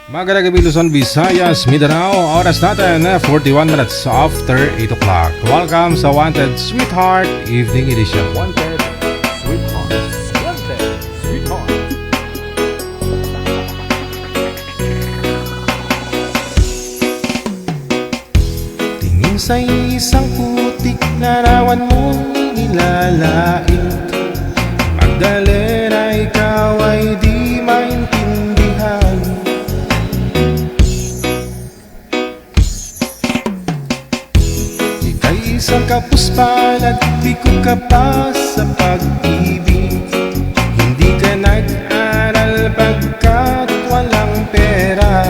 Magandang gabi Luzon, Visayas, Mindanao. Oras natin 41 minutes after 8 o'clock. Welcome sa Wanted Sweetheart Evening Edition. Wanted Sweetheart. Wanted Sweetheart. Tingin sa isang putik na rawan mong nilalait. Magdalena, ikaw ay di maintindihan. Ika'y isang kapuspalad, di ko ka pa sa pag-ibig. Hindi ka nag-aral pagkat walang pera.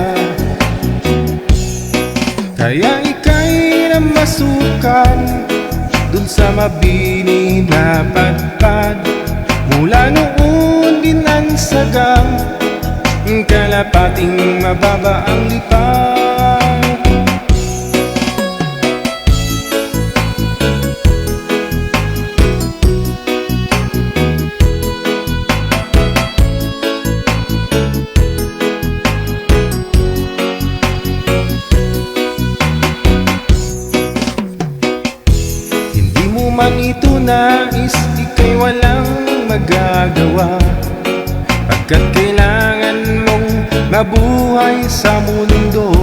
Kaya ika'y namasukan dun sa mabini na padpad. Mula noon binansagang kalapating mababa ang lipad. Hindi mo man ito nais, ika'y walang magagawa, pagkat kailangan mong mabuhay sa mundo.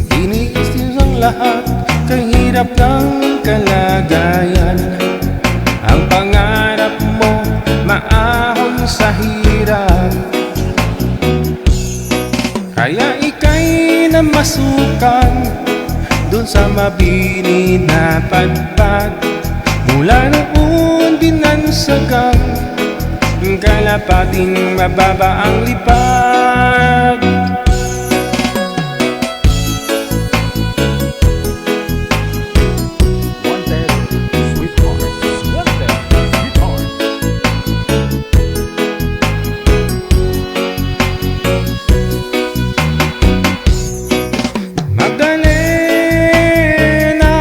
Tiniis ang lahat, kahirap ng kalagayan. Ang pangarap mo, maahon sa hirap. Kaya ika'y namasukan dun sa mabini na padpad. Mula noon binansagang kalapating mababa ang lipad. Wanted Sweetheart. Wanted Sweetheart. Magdalena,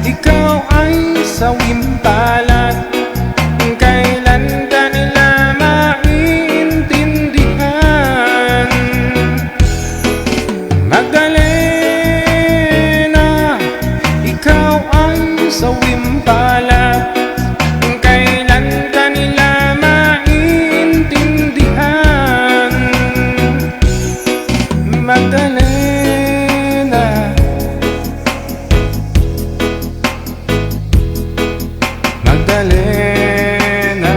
ikaw ay sawimpalat. Kailan ka nila maintindihan? Magdalena, ikaw ay sawimpalat. Kailan ka nila maintindihan? Magdalena, Magdalena.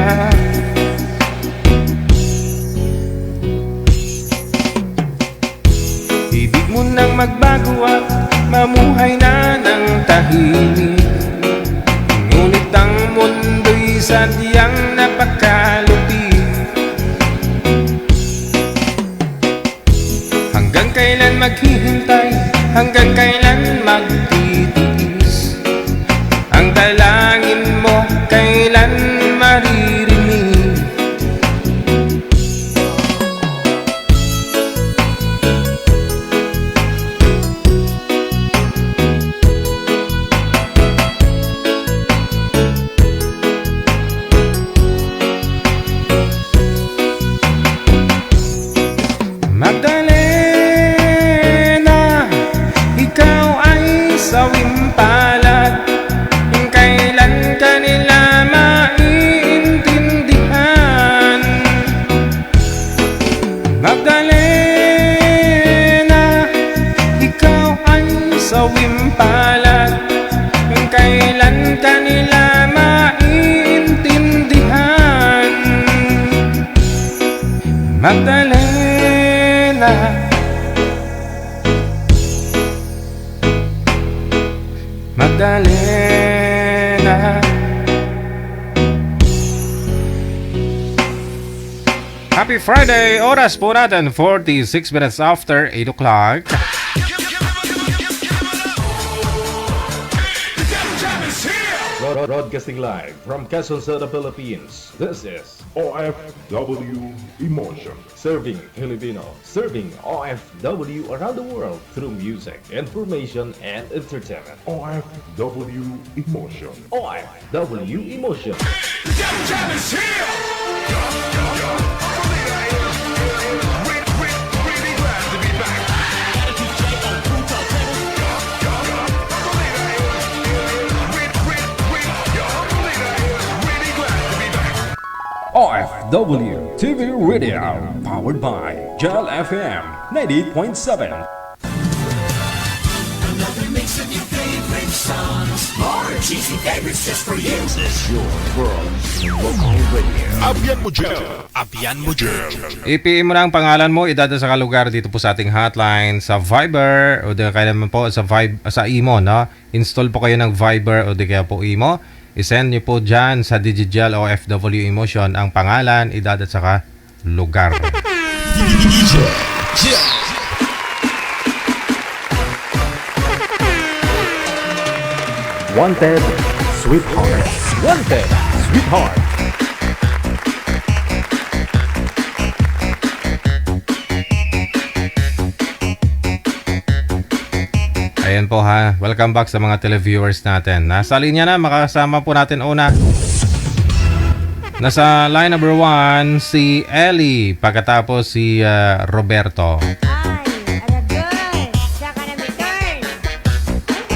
Ibig mo nang magbago at mamuhay na ng tahimik. Ngunit ang mundo'y sadyang napakalupit. Hanggang kailan maghihintay? Hanggang kailan magtitiis? Ang dalangin mo kailan maririnig? Magdalena, ikaw ay sawimpalat. Kailan ka nila maintindihan? Magdalena, ikaw ay sawimpalat. Kailan ka nila maintindihan? Magdalena, Magdalena. Happy Friday! Oras po natin 46 minutes after 8 o'clock. Broadcasting live from Quezon City, Philippines. This is OFW Emotion. Serving Filipino, serving OFW around the world through music, information, and entertainment. OFW Emotion. OFW Emotion. OFW TV Radio, powered by Gel FM 98.7. Another mix of your favorite songs. More cheesy favorites just for you. Abyan mo Gel. Abyan mo Gel. I-PM mo na ang pangalan mo, idada sa kalugar dito po sa ating hotline sa Viber o di kaya naman po sa Imo, no? Install po kayo ng Viber o di kaya po Imo. I-send niyo po dyan sa Digigel o FW Emotion ang pangalan, edad at saka lugar. Wanted, Sweetheart. Wanted, Sweetheart. Ayan po ha, welcome back sa mga televiewers natin. Nasa linya na, makasama po natin una. Nasa line number 1, si Ellie, pagkatapos si Roberto. Ay, Aragoy! Saka na may turn!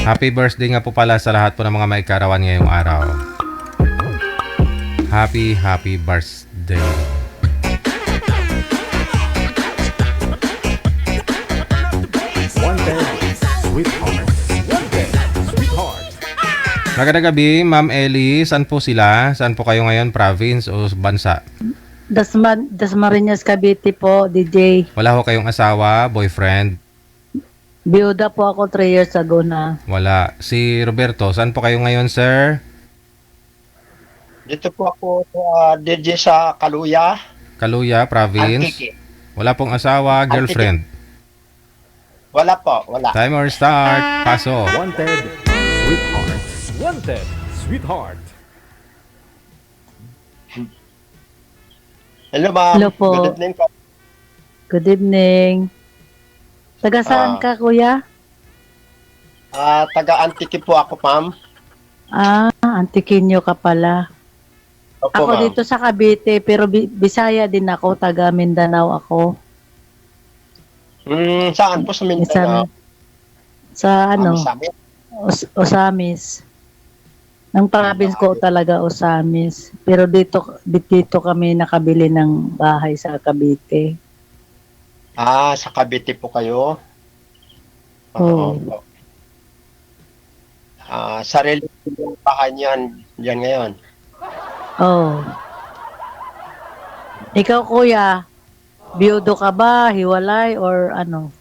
Happy birthday nga po pala sa lahat po ng mga may karawan ngayong araw. Happy birthday. Wanted, Sweetheart. Wanted, Sweetheart. Magandang gabi, Ma'am Ellie. Saan po sila? Saan po kayo ngayon? Province o bansa? Dasmariñas, Cavite po, DJ. Wala ho kayong asawa, boyfriend? Biyuda po ako 3 years ago na. Wala. Si Roberto, saan po kayo ngayon, sir? Dito po ako DJ sa Kaluya, Kaluya, province. Antiki. Wala pong asawa, girlfriend. Wala po, wala. Timer start. Paso. Wanted, Sweetheart. Wanted, Sweetheart. Hello ma'am. Hello po. Good evening po. Good evening. Taga saan ka, kuya? Taga Antiki po ako ma'am. Antiqueño ka pala. Opo, Ako ma'am. dito sa Cavite, pero Bisaya din ako. Taga Mindanao ako. Saan po sa Mindanao? Sa ano? Sabi. Osamis. Ang province ko talaga Osamis. Pero dito kami nakabili ng bahay sa Cavite. Sa Cavite po kayo? Oo. Opo. Sarili yung bahay niyan diyan ngayon. Oh. Ikaw, kuya, biyudo ka ba, hiwalay, or ano?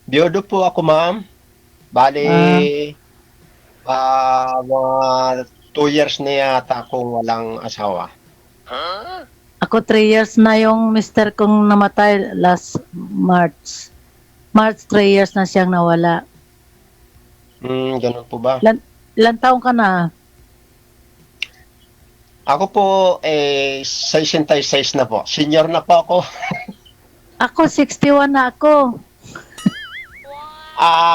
Biyodo po ako ma'am. Bali, mga 2 years na yata akong walang asawa. Ako 3 years na yung mister kong namatay last March. March 3 years na siyang nawala. Ganun po ba? Ilan taong ka na? Ako po, 66 na po. Senior na po ako. Ako 61 na ako.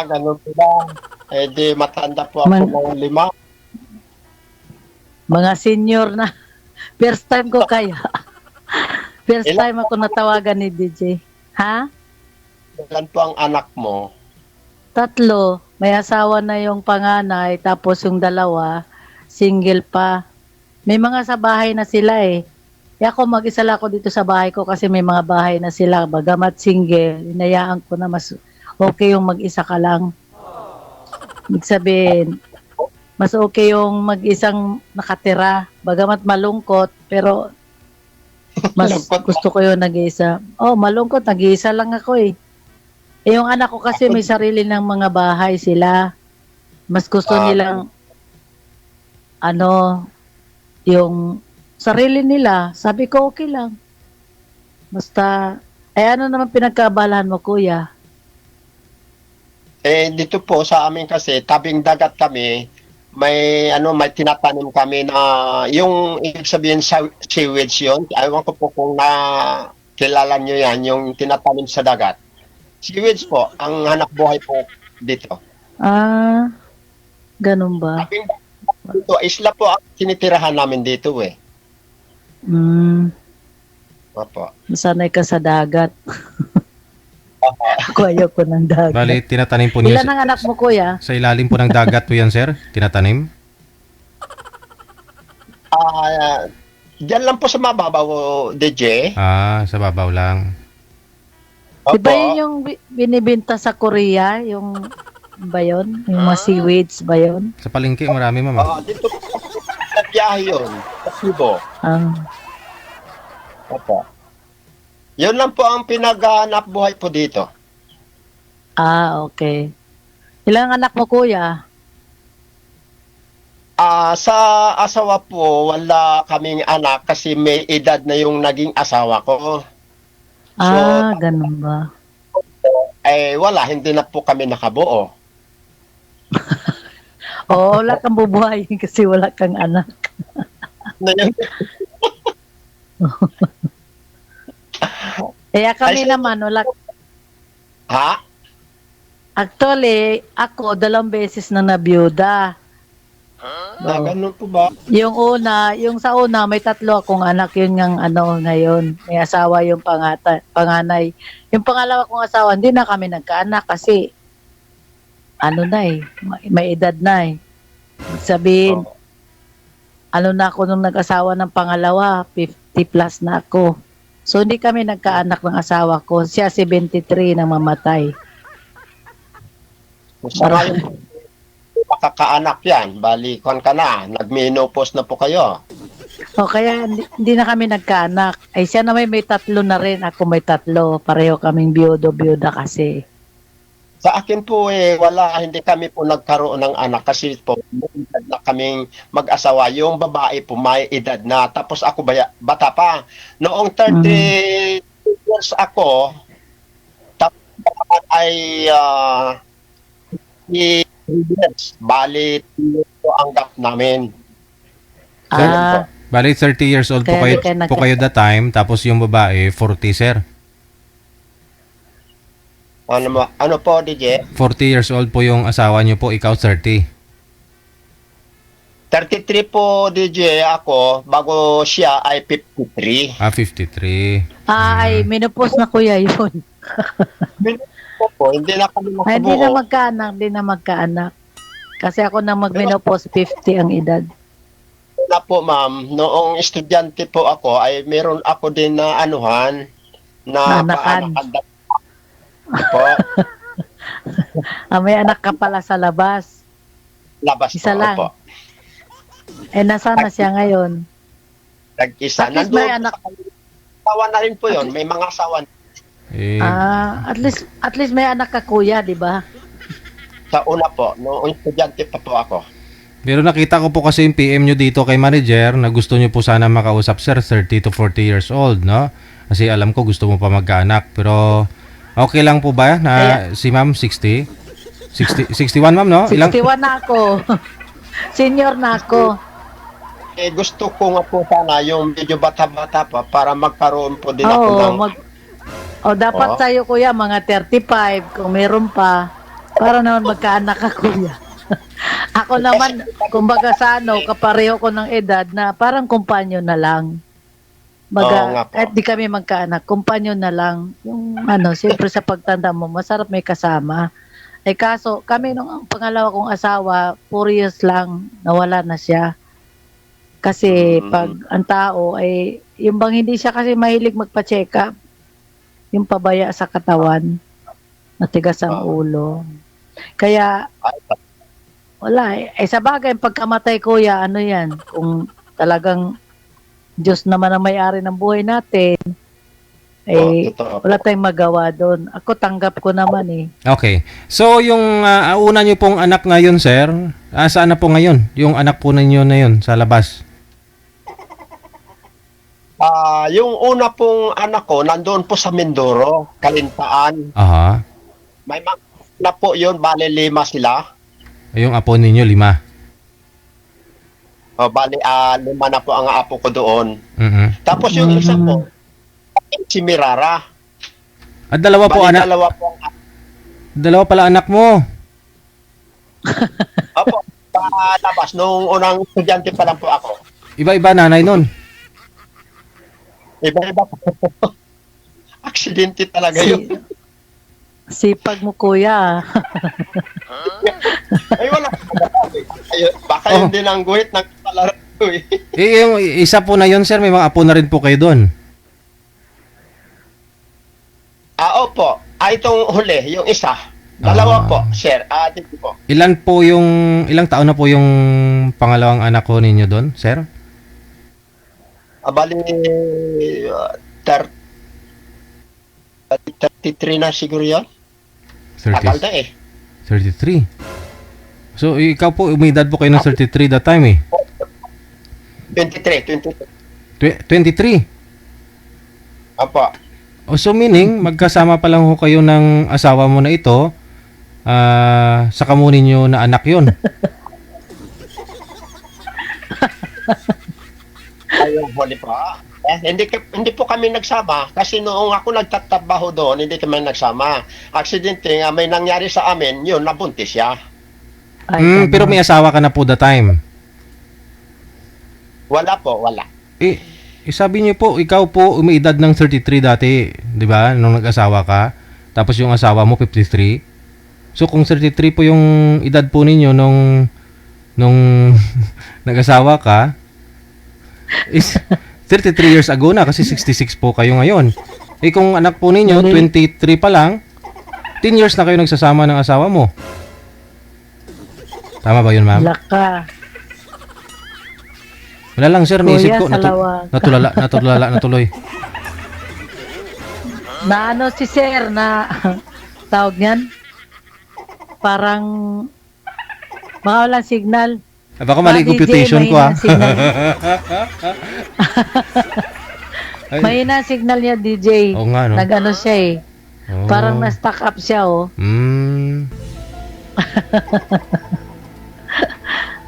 Ganun po ba? Di matanda po ako ng 5. Mga senior na. First time ko kaya. First Ilan time ako natawagan ni DJ. Ha? Ilan po ang anak mo? 3. May asawa na yung panganay, tapos yung 2, single pa. May mga sa bahay na sila eh. Kaya ako mag-isa lang ako dito sa bahay ko kasi may mga bahay na sila. Bagamat single, inayaan ko na mas okay yung mag-isa ka lang. Ibig sabihin, mas okay yung mag-isang nakatira. Bagamat malungkot, pero mas Malungkot gusto ko yung nag-iisa. Oh, malungkot, nag-iisa lang ako eh. Eh, yung anak ko kasi may sarili ng mga bahay sila. Mas gusto nilang yung sarili nila. Sabi ko, okay lang. Basta, ano naman pinagkabalahan mo, kuya? Dito po sa amin kasi, tabing dagat kami, may tinatanim kami na yung ibig sabihin sa seaweeds yun. Ewan ko po kung kilala nyo yan, yung tinatanim sa dagat. Seaweeds po, ang hanap buhay po dito. Ah, ganun ba? Dito, isla po ang tinitirahan namin dito eh. Opo. Sanay ka sa dagat. Ako ayoko ng dagat. Bali, tinatanim po niyo Ilan ang anak mo, kuya? sa ilalim po ng dagat po yan, sir? Tinatanim? Diyan lang po sa mababaw, DJ. Ah, sa babaw lang. Di ba yun yung binibinta sa Korea? Yung ba yun? Yung mga seaweeds ba yun? Sa palengke, marami, ma'am. Dito po sa biyahe yun. Sa Cebu. Opo. Yun lang po ang pinaghanap buhay po dito. Ah, okay. Ilang anak mo, kuya? Sa asawa po, wala kaming anak kasi may edad na yung naging asawa ko. Ganun ba? Wala, hindi na po kami nakabuo. Oo, wala kang bubuhayin kasi wala kang anak. Kaya kami naman, wala. Ha? Actually, ako, 2 beses na nabiyuda. Ganun po ba? Yung sa una, may 3 akong anak, yun ng ngayon. May asawa yung panganay. Yung pangalawa kong asawa, hindi na kami nagkaanak kasi, may edad na eh. Sabihin, na ako nung nag-asawa ng pangalawa, 50 plus na ako. So, hindi kami nagkaanak ng asawa ko. Siya 73 nang mamatay. Marami makakaanak yan. Balikon ka na. Nag-menopause na po kayo. O kaya hindi na kami nagkaanak. Ay siya naman may 3 na rin. Ako may 3. Pareho kaming biyuda kasi. Sa akin po wala, hindi kami po nagkaroon ng anak kasi po may edad na kaming mag-asawa. Yung babae po may edad na. Tapos ako bata pa. Noong 30 years ako, tapos ay years. Bali, ito ang gap namin. Bali, 30 years old po Kaya kayo that time, tapos yung babae, 40, sir. Ano po, DJ? 40 years old po yung asawa niyo po, ikaw 30. 33 po, DJ, ako, bago siya ay 53. 53. Ay, menopause na kuya yun. Po, hindi na kami Ay, hindi nakabuo. na magkaanak. Kasi ako na mag-menopause, 50 ang edad. Na po, ma'am, noong estudyante po ako, ay meron ako din na anuhan, na Anakan. paanakan po, May anak ka pala sa labas. labas Isa po. lang. Opo. Nasaan na siya ngayon? Nag-isa. At least may Nandun anak. asawa na rin po yun. May mga asawa At least may anak ka kuya, di ba? sa una po. Noong estudyante pa po ako. Pero nakita ko po kasi yung PM nyo dito kay manager na gusto nyo po sana makausap, sir, 30 to 40 years old, no? Kasi alam ko gusto mo pa magkaanak. Pero okay lang po ba na si ma'am 60? 61, ma'am, no? 61 na ako. Senior na ako. Gusto ko nga po sana yung medyo bata-bata pa para magkaroon po din ako ng... Dapat sa'yo kuya, mga 35, kung meron pa. Para naman magkaanak ka kuya. Ako naman, kumbaga kapareho ko ng edad na parang kumpanyo na lang. Kahit di kami magkaanak, kumpanyo na lang. Yung siyempre sa pagtanda mo, masarap may kasama. Kaso, kami nung pangalawa kong asawa, 4 years lang, nawala na siya. Kasi pag ang tao, yung bang hindi siya kasi mahilig magpa-check up, yung pabaya sa katawan, matigas ang ulo. Kaya, wala sa bagay, pagkamatay kuya, yan, kung talagang Diyos naman ang may-ari ng buhay natin, wala tayong magawa doon. Ako tanggap ko naman Okay. So, yung una nyo pong anak ngayon, sir, saan na po ngayon? Yung anak po ninyo na yun, sa labas? Yung una pong anak ko, nandoon po sa Mindoro, Kalintaan. Aha. May mga na po yun, bale 5 sila. Yung apo ninyo, 5. bali, 5 na po ang apo ko doon. Mhm. Tapos yung isa po, si Mirara. At dalawa po Bali, anak, dalawa po ang dalawa pala anak mo. Opo, labas. Nung unang estudyante pa lang po ako. Iba-iba nanay nun. Iba-iba po. Aksidente talaga yun. Sipag mo, kuya. Ay, wala. Baka Oh. yun din ang guhit ng kalaro ko eh. Yung isa po na yun, sir, may mga apo na rin po kayo doon. Opo. Itong huli, yung isa. Dalawa po, sir. Dito po. Ilang taon na po yung pangalawang anak ko ninyo doon, sir? Bali, 33 na siguro yun. 30, Tagal na eh. 33. So, ikaw po, umidad po kayo ng 33 that time eh. 23. 23. Opo. So meaning, magkasama pa lang ho kayo ng asawa mo na ito, sa kamunin nyo na anak yon. Ayun, huli po. Hindi po kami nagsama kasi noong ako nagtatrabaho doon, hindi kami nagsama. Aksidente nga may nangyari sa amin, yun, nabuntis siya. Pero may asawa ka na po that time. Wala po, wala. Sabi niyo po, ikaw po umiidad ng 33 dati, di ba? Nung nag-asawa ka. Tapos yung asawa mo 53. So kung 33 po yung edad po ninyo nung nag-asawa ka, is 33 years ago na kasi 66 po kayo ngayon. Kung anak po ninyo 23 pa lang, 10 years na kayo nagsasama ng asawa mo. Tama ba yun, ma'am? Laka. Wala lang, sir, naisip ko, salawag. natulala na tuloy. Na ano si sir na tawag niyan? Parang walang signal. Baka mali DJ, computation ko, mahina ha? signal. Ay. Mahina ang signal niya, DJ. Oo nga, no? Nag-ano siya eh. Oh. Parang na-stuck up siya, oh.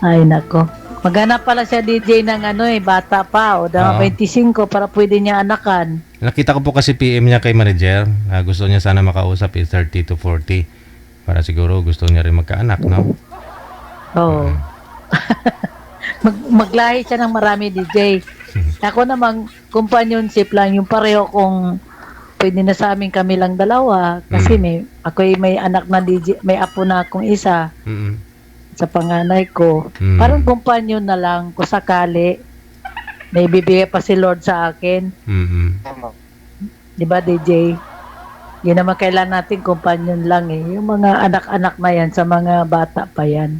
Ay, nako. Maghanap pala siya, DJ, ng ano eh, bata pa, o Oo. 25 para pwede niya anakan. Nakita ko po kasi PM niya kay manager. Gusto niya sana makausap 30 to 40. Para siguro gusto niya rin magkaanak, no? Oo. Maglahi siya ng marami, DJ. Ako namang companionship lang, yung pareho kung pwede na sa amin kami lang dalawa. Kasi may anak na DJ, may apo na akong isa sa panganay ko. Parang companion na lang kung sakali may bibigay pa si Lord sa akin. Di ba, DJ? Yun naman kailan natin companion lang eh. Yung mga anak-anak na yan, sa mga bata pa yan.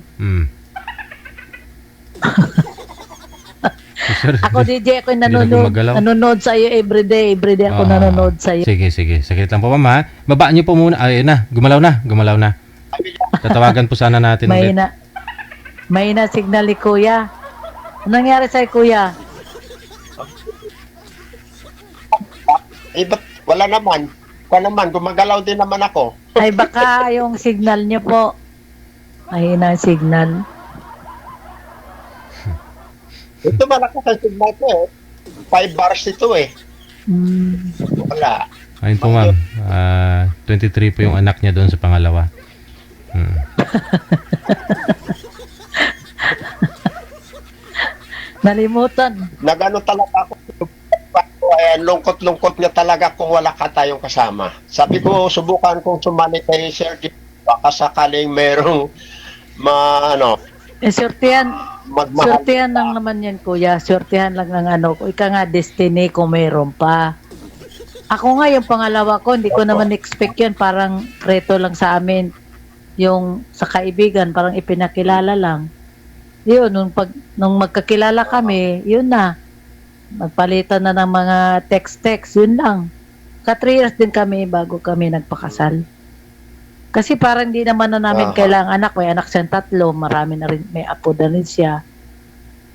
Ako, DJ, ako yung nanonood sa iyo everyday. Everyday ako nanonood sa iyo. Sige. Sakit lang po, ma'am, ha? Babaan niyo po muna. Ayun na. Gumalaw na. Tatawagan po sana natin ulit. May na signal ni Kuya. Anong nangyari sa'yo, Kuya? Ba't wala naman. Gumagalaw din naman ako. Ay, baka yung signal niyo po. Mahina ang signal. Ito malakas ang signal ko eh. 5 bars ito eh. Wala. Ayun po, ma'am. 23 po yung anak niya doon sa pangalawa. Nalimutan. Nagano talaga ako. Lungkot-lungkot niya talaga kung wala ka tayong kasama. Sabi ko, subukan kong sumali kay Sir Jim. Baka sakaling merong Sortihan lang naman yan, Kuya. Sortihan lang ng ano. Ika nga, destiny kung mayroon pa. Ako nga, yung pangalawa ko, hindi ko naman expect yan. Parang reto lang sa amin. Yung sa kaibigan, parang ipinakilala lang. Yun, nung magkakilala kami, yun na. Magpalitan na ng mga text-text, yun lang. 3 years din kami bago kami nagpakasal. Kasi parang di naman na namin kailangan anak. May anak siyang 3, marami na rin, may apo na rin siya.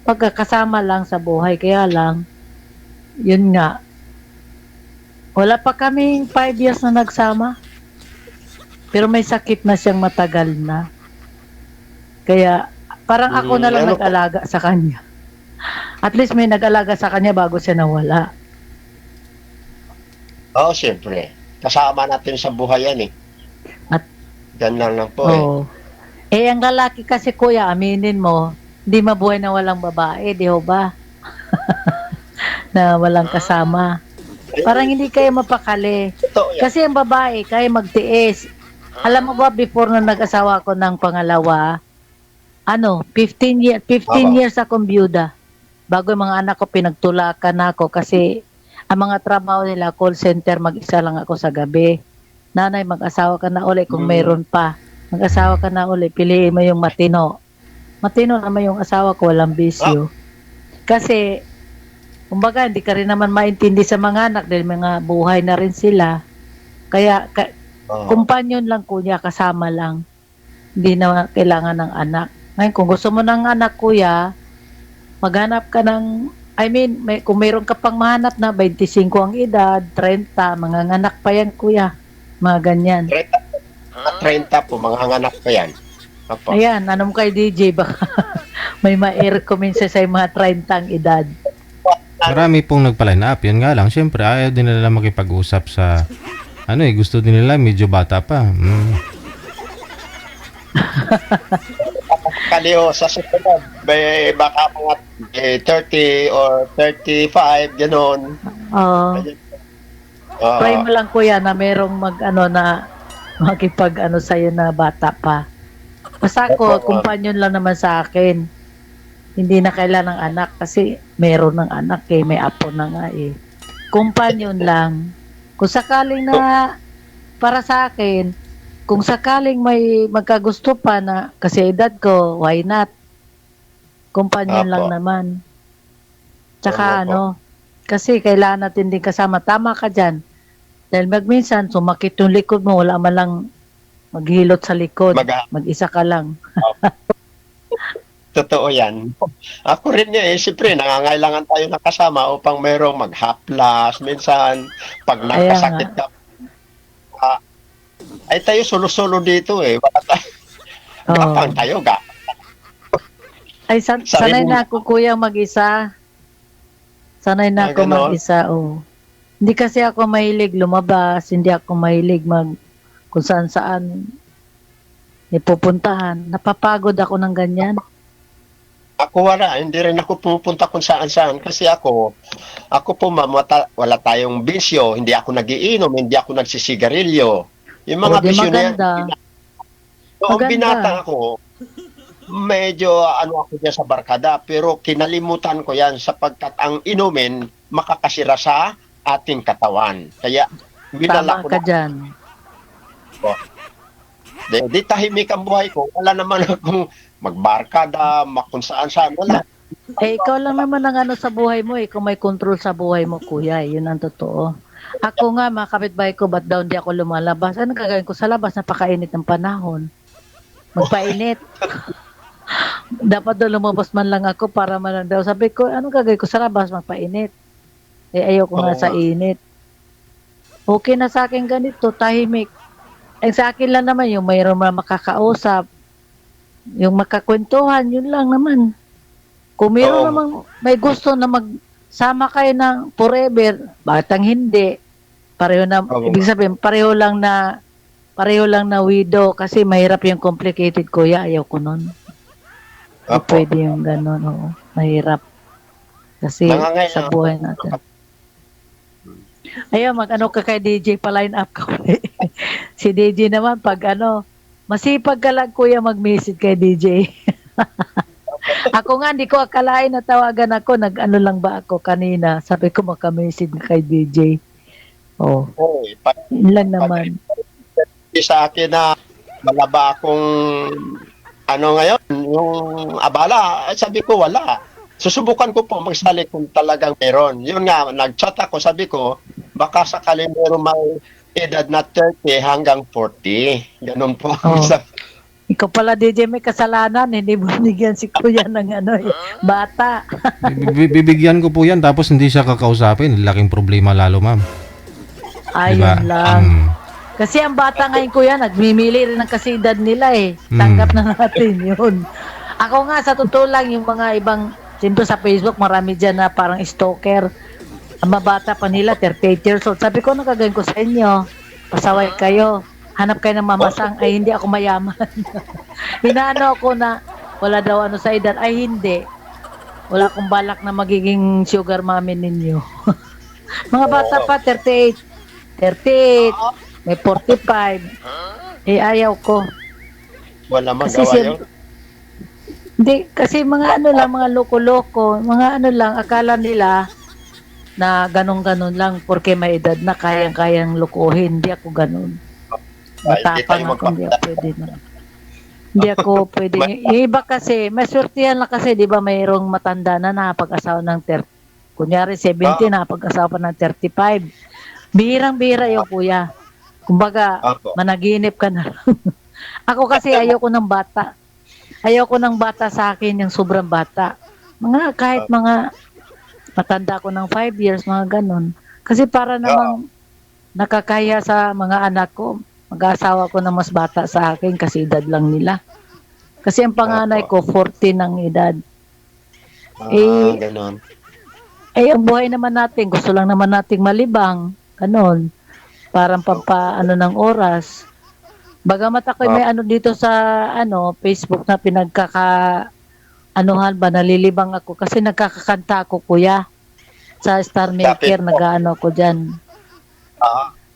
Pagkakasama lang sa buhay, kaya lang, yun nga. Wala pa kaming 5 years na nagsama. Pero may sakit na siyang matagal na. Kaya, parang ako na lang nag-alaga sa kanya. At least may nag-alaga sa kanya bago siya nawala. Oo, siyempre. Kasama natin sa buhay yan eh. At- Ganun lang po eh. Oo. Eh, ang lalaki kasi kuya, aminin mo, hindi mabuhay na walang babae, di ho ba? Na walang kasama. Parang hindi kayo mapakali. Totoo yan. Kasi ang babae, kaya magtiis. Alam mo ba, before na nag-asawa ko ng pangalawa, 15 years akong byuda. Bago yung mga anak ko, pinagtulakan ako kasi ang mga trabaho nila, call center, mag-isa lang ako sa gabi. Nanay, mag-asawa ka na uli kung mayroon pa. Mag-asawa ka na uli, piliin mo yung matino. Matino naman yung asawa ko, walang bisyo. Kasi, kumbaga, hindi ka rin naman maintindi sa mga anak dahil mga buhay na rin sila. Kaya, kumpanyon lang kuya, kasama lang. Hindi na kailangan ng anak. Ngayon, kung gusto mo ng anak kuya, maghanap ka ng, kung mayroon ka pang mahanap na 25 ang edad, 30, mga anak pa yan kuya. Mga ganyan. 30 po, mga anak pa yan. Opo. Ayan, anong kay DJ, baka may ma-recommend siya sa mga 30 ang edad. Marami pong nagpa-line up. Yan nga lang, syempre, ayaw din nila makipag-usap sa, gusto din nila, medyo bata pa. Kaliho sa susunod, baka mga 30 or 35, gano'n. Try mo lang kuya na merong makipag sa'yo na bata pa. Basta ako, kumpanyon lang naman sa akin. Hindi na kailan ng anak kasi meron ng anak may apo na nga eh. Kumpanyon lang. Kung sakaling na, para sa akin, kung sakaling may magkagusto pa na, kasi edad ko, why not? Kumpanyon lang naman. Tsaka kasi kailangan natin din kasama. Tama ka dyan. Dahil magminsan, sumakit yung likod mo, wala man lang maghilot sa likod. Mag-isa ka lang. Totoo yan. Ako rin siyempre, nangangailangan tayo ng kasama upang mayroong maghaplas. Minsan, pag nagkasakit ka, ay tayo solo-solo dito eh. Wala tayo. Gapang tayo, Ay, sanay na ako kuya mag-isa. Sanay na ako mag-isa, Hindi kasi ako mahilig lumabas, hindi ako mahilig kung saan-saan pupuntahan. Napapagod ako ng ganyan. Ako hindi rin ako pupunta kung saan-saan kasi ako po wala tayong bisyo, hindi ako nagiinom, hindi ako nagsisigarilyo. Yung mga bisyo na yan. Noong binata ako, medyo ako dyan sa barkada, pero kinalimutan ko yan sapagkat ang inumin makakasira sa ating katawan. Kaya, binala ko ka dyan. Di tahimik ang buhay ko. Wala naman akong magbarkada, kung saan-saan. Wala. Ikaw lang naman ang sa buhay mo kung may control sa buhay mo, kuya. Yun ang totoo. Ako nga, mga kapitbahay ko, ba't daw hindi ako lumalabas? Ano gagawin ko sa labas? Napakainit ng panahon. Magpainit. Dapat daw lumabas man lang ako para man daw. Sabi ko, anong gagawin ko sa labas? Magpainit. Ayaw ko nga sa init. Okay na sa akin ganito, tahimik. Sa akin lang naman, yung mayroon na makakausap, yung makakwentuhan, yun lang naman. Kung mayroon namang may gusto na magsama kayo ng forever, bakit ang hindi? Pareho na, ibig sabihin, pareho lang na widow kasi mahirap yung complicated kuya, ayaw ko nun. Pwede yung gano'n, mahirap. Kasi sa buhay natin. Ayaw, ka kay DJ, pa-line up ka ulit. Si DJ naman, pag masipag ka lang kuya mag-message kay DJ. Ako nga, hindi ko akalain na tawagan ako. Lang ba ako kanina? Sabi ko maka-message kay DJ. Yun lang naman. Sa akin na malaba akong ngayon, yung abala, sabi ko wala. Susubukan ko po magsali kung talagang meron. Yun nga, nag-chat ako, sabi ko, baka sakali meron may edad na 30 hanggang 40. Ganun po. Ikaw pala, DJ, may kasalanan. Hindi mo binigyan si kuya ng bata. Bibigyan ko po yan, tapos hindi siya kakausapin. Laking problema lalo, ma'am. Ayun lang. Kasi ang bata ngayon kuya, nagmimili rin ng kasidad nila Tanggap na natin yun. Ako nga, sa totoo lang, yung mga ibang Siyempre sa Facebook, marami dyan na parang stalker. Ang mabata pa nila, 38 years old. Sabi ko, ano gagawin ko sa inyo? Pasaway kayo. Hanap kayo ng mamasang. Ay, hindi ako mayaman. Inaano ako na wala daw ano sa edad. Ay, hindi. Wala akong balak na magiging sugar mommy ninyo. Mga bata pa, 38. 38. May 45. Eh, ayaw ko. Wala Kasi magawa yun. Hindi, kasi mga ano lang, mga loko-loko, mga ano lang, akala nila na ganun-ganun lang porque may edad na kayang-kayang lukuhin. Hindi ako ganun. Matapang ako, hindi ako pwede na. Hindi ako pwede. Yung iba kasi, may swertihan lang kasi, di ba mayroong matanda na nakapag-asawa ng 30. Kunyari 70, nakapag-asawa pa ng 35. Bihirang-bihira yung kuya. Kumbaga, managinip ka na lang. Ako kasi ayoko ng bata. Ayoko ng bata sa akin, yung sobrang bata. Kahit mga matanda ko ng 5 years, mga ganun. Kasi para namang nakakaya sa mga anak ko, mag-asawa ko na mas bata sa akin kasi edad lang nila. Kasi ang panganay ko, 40 ng edad. Ganun. Ang buhay naman natin, gusto lang naman nating malibang. Ganun. Parang pampaano ng oras. Bagamat ako may ano dito sa Facebook na anuhan ba, nalilibang ako kasi nagkakakanta ako, kuya. Sa Star Maker, nag-ano ako dyan.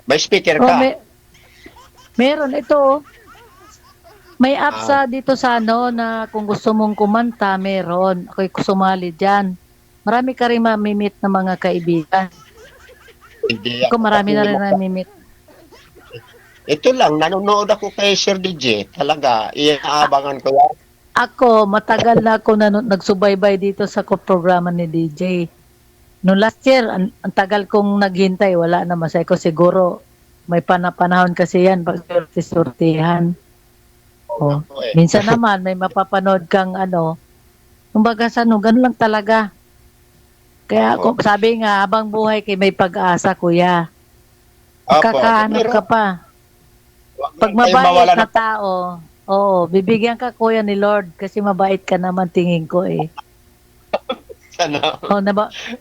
May speaker ka? Meron, ito. May app dito sa na kung gusto mong kumanta, meron. Ako'y sumali dyan. Marami ka rin mamimit na mga kaibigan. Hindi Ako marami na rin namimit. Ito lang, nanonood ako kay Sir DJ. Talaga, iaabangan ko yan. Ako, matagal na ako nagsubaybay dito sa programa ni DJ. Noong last year, ang tagal kong naghintay, wala na masay ko. Siguro, may panahon kasi yan, pag sortihan. Minsan naman, may mapapanood kang kumbaga ganun lang talaga. Kaya sabi nga, habang buhay kay may pag-asa, kuya. Kakahanap ka pa. Pag mabait na tao, bibigyan ka, kuya, ni Lord kasi mabait ka naman, tingin ko eh.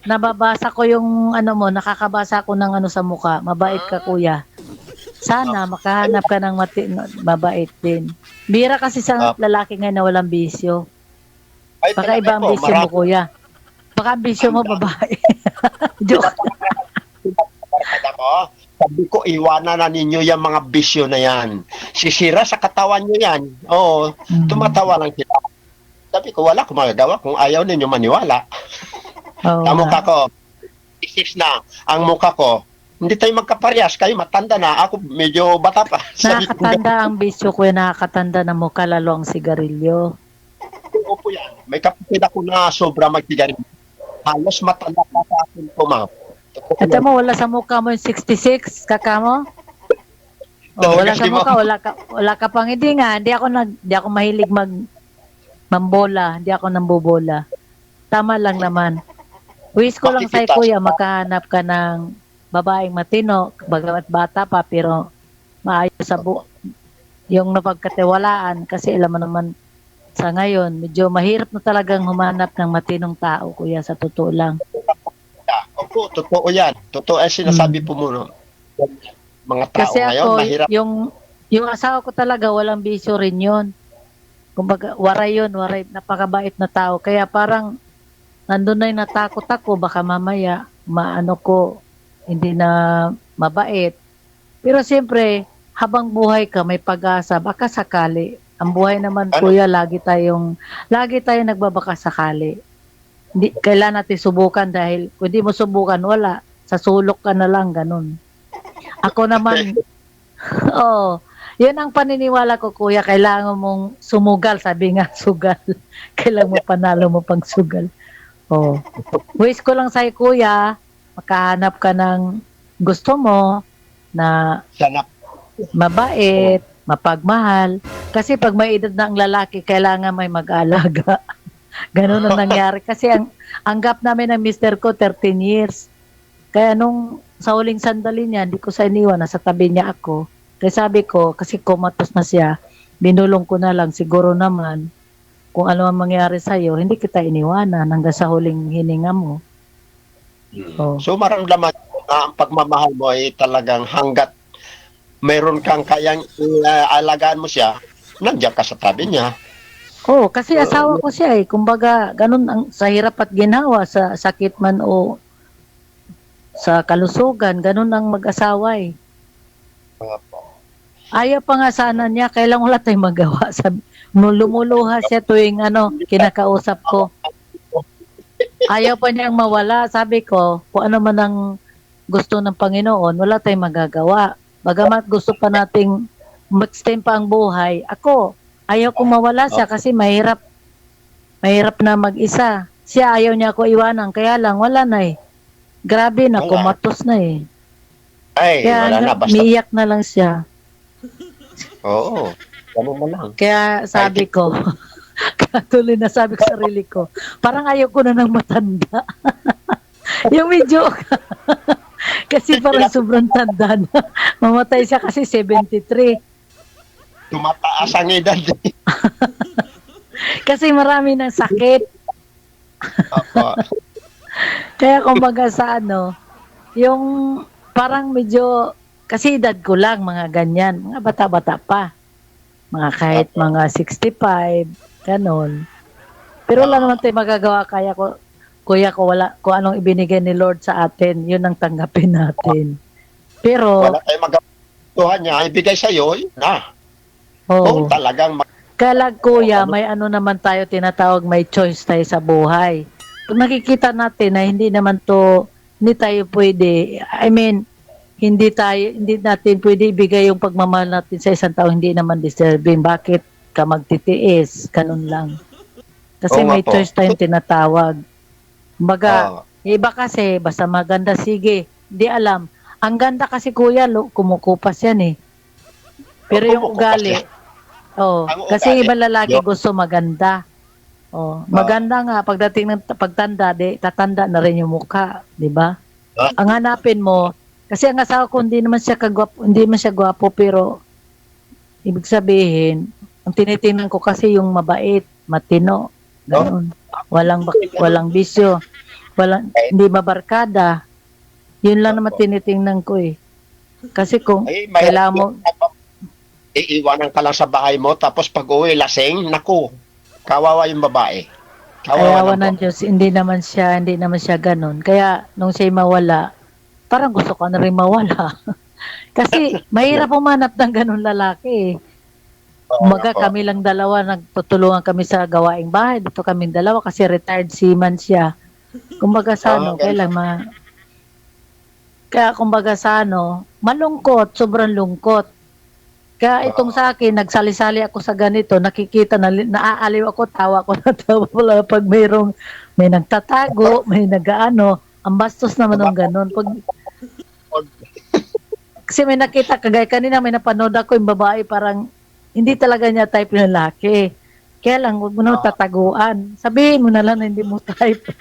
Nababasa ko yung nakakabasa ko ng sa mukha. Mabait ka, kuya. Sana makahanap ka ng mabait din. Bira kasi sa lalaki ngayon na walang bisyo. Baka iba ang bisyo mo, kuya. Baka ang bisyo mo, babae. Joke. Sabi ko, iwanan na ninyo yung mga bisyo na yan. Sisira sa katawan nyo yan. Tumatawa lang sila. Sabi ko, wala akong magagawa kung ayaw ninyo maniwala. Ang mukha ko, isis na. Ang mukha ko, hindi tayo magkaparyas. Kayo matanda na. Ako medyo bata pa. Nakakatanda ang bisyo ko, nakakatanda na mukha, lalo ang sigarilyo. Opo yan. May kapatid ako na sobra magsigarilyo. Halos matanda pa sa akin po, ma'am. Ito mo, wala sa mukha mo yung 66, kaka mo? Wala sa mukha, wala ka pang, hindi ako mahilig mambola, hindi ako nambobola. Tama lang naman. Wish ko lang sa'yo, kuya, makahanap ka ng babaeng matino, bagamat bata pa, pero maayos sa yung napagkatiwalaan, kasi alam mo naman, sa ngayon, medyo mahirap na talagang humanap ng matinong tao, kuya, sa totoo lang. Opo, totoo yan. Totoo ang sinasabi po mo. Mga tao kasi ngayon, ako, mahirap. Yung asawa ko talaga, walang bisyo rin yun. Kumbaga, waray napakabait na tao. Kaya parang, nandun na yung natakot ako, baka mamaya, hindi na mabait. Pero siyempre, habang buhay ka, may pag-asa, baka sakali. Ang buhay naman, kuya, lagi tayong nagbabaka sakali. Kailan natin subukan dahil kung di mo subukan, wala. Sa sulok ka na lang, ganun. Ako naman, yun ang paniniwala ko, kuya. Kailangan mong sumugal, sabi nga, sugal. Kailangan mo panalo mo pang sugal. Wish ko lang sa'yo, kuya, makahanap ka ng gusto mo na mabait, mapagmahal. Kasi pag may edad na ang lalaki, kailangan may mag-alaga. Ganun ang nangyari. Kasi ang gap namin ng mister ko, 13 years. Kaya nung sa huling sandali niya, hindi ko sa iniwan, nasa tabi niya ako. Kaya sabi ko, kasi kumatos na siya, binulong ko na lang, siguro naman, kung ano ang mangyari sa'yo, hindi kita iniwanan hanggang sa huling hininga mo. Oh. So maramdaman mo na ang pagmamahal mo ay talagang hanggat mayroon kang kayang alagaan mo siya, nandiyan ka sa tabi niya. Oh, kasi asawa ko siya eh. Kumbaga, ganun ang sa hirap at ginawa, sa sakit man o sa kalusugan, ganun ang mag-asawa eh. Ayaw pa nga sana niya, kailang wala tayong magawa. Lumuluha siya tuwing kinakausap ko. Ayaw pa niyang mawala. Sabi ko, kung ano man ang gusto ng Panginoon, wala tayong magagawa. Bagamat gusto pa nating mag-extend pa ang buhay, ayaw kong mawala siya kasi mahirap na mag-isa. Siya ayaw niya ako iwanan, kaya lang wala na eh. Grabe na, Wala. kumatos na eh. Ay, Kaya wala na. Basta. umiiyak na lang siya. Oo. Ganun mo lang. Kaya sabi ko, katuloy na sabi ko sa sarili ko, parang ayaw ko na ng matanda. Yung medyo, kasi parang sobrang tanda na. Mamatay siya kasi 73. Tumataas ang edad. Kasi marami ng sakit. Opo. Kaya kumbaga sa yung parang medyo, kasi edad ko lang, mga ganyan, mga bata-bata pa. Mga kahit mga 65, ganon. Pero wala naman tayo magagawa, kuya ko, wala, kung anong ibinigay ni Lord sa atin, yun ang tanggapin natin. Pero, Wala tayong magawa niya, ibigay sa'yo, yun na. oh, Kung talagang kalag kuya, may naman tayo tinatawag, may choice tayo sa buhay. Kung nakikita natin na hindi tayo pwede, hindi natin pwede ibigay yung pagmamahal natin sa isang tao, hindi naman deserving. Bakit ka magtitiis? Ganun lang. Kasi Oo nga may po. choice tayong tinatawag. Kumbaga, Oo. iba kasi, basta maganda, sige. Hindi alam. Ang ganda kasi kuya, kumukupas yan eh. Pero yung Kumukupas ugali, yan. Ang kasi ugali, iba lalaki yo. gusto maganda. Maganda nga, pagdating ng pagtanda, tatanda na rin yung mukha, di ba? Ang hanapin mo, kasi ang asawa ko hindi naman siya gwapo, pero ibig sabihin, ang tinitingnan ko kasi yung mabait, matino, ganoon. Walang bisyo, hindi mabarkada. Yun lang naman tinitingnan ko eh. Kasi kung kailangan mo, iiwanan ka lang sa bahay mo, tapos pag uwi, lasing, naku, kawawa yung babae. ayawan ng ng Diyos, hindi naman siya ganun. Kaya nung siya'y mawala, parang gusto ko na rin mawala. Kasi mahirap umanap ng ganun lalaki eh. Umaga kami lang dalawa, nagtutulungan kami sa gawaing bahay. Dito kami dalawa kasi retired seaman siya. Kumbaga sa kaya kumbaga sa malungkot, sobrang lungkot. Kaya itong sa akin, nagsali-sali ako sa ganito, nakikita na naaaliw ako, tawa ko na tawa pala pag may nagtatago, may nag-ano, ang bastos naman ng ganun. Kasi may nakita, kagaya kanina may napanood ako yung babae, parang hindi talaga niya type ng lalaki. Kaya lang, huwag mo na tataguan. Sabihin mo na lang na hindi mo type.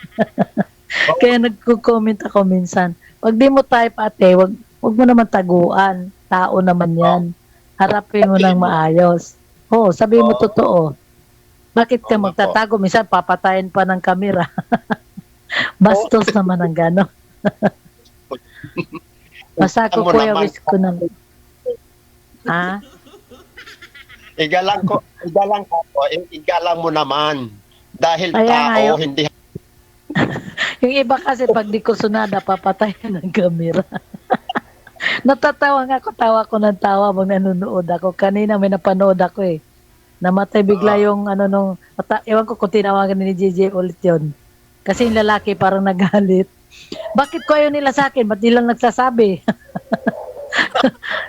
Kaya nagko-comment ako minsan. Pag di mo type ate, wag mo naman taguan. Tao naman yan. Harapin mo ng maayos. Sabihin mo totoo. Bakit ka magtatago? Minsan papatayin pa ng kamera. Bastos naman ang gano'n. Basta ko kuya, wish ko na. Ha? Igalang mo naman. Dahil Kaya nga tao, yun. hindi. Yung iba kasi pag di ko sunada, papatayan ng kamera. Natatawa nga ako, tawa ko ng tawa pag nanonood ako. Kanina may napanood ako eh. Namatay bigla yung ewan ko kung tinawagan ni JJ ulit yun. Kasi yung lalaki parang nagalit. Bakit ko ayaw nila sa akin? Ba't di lang nagsasabi?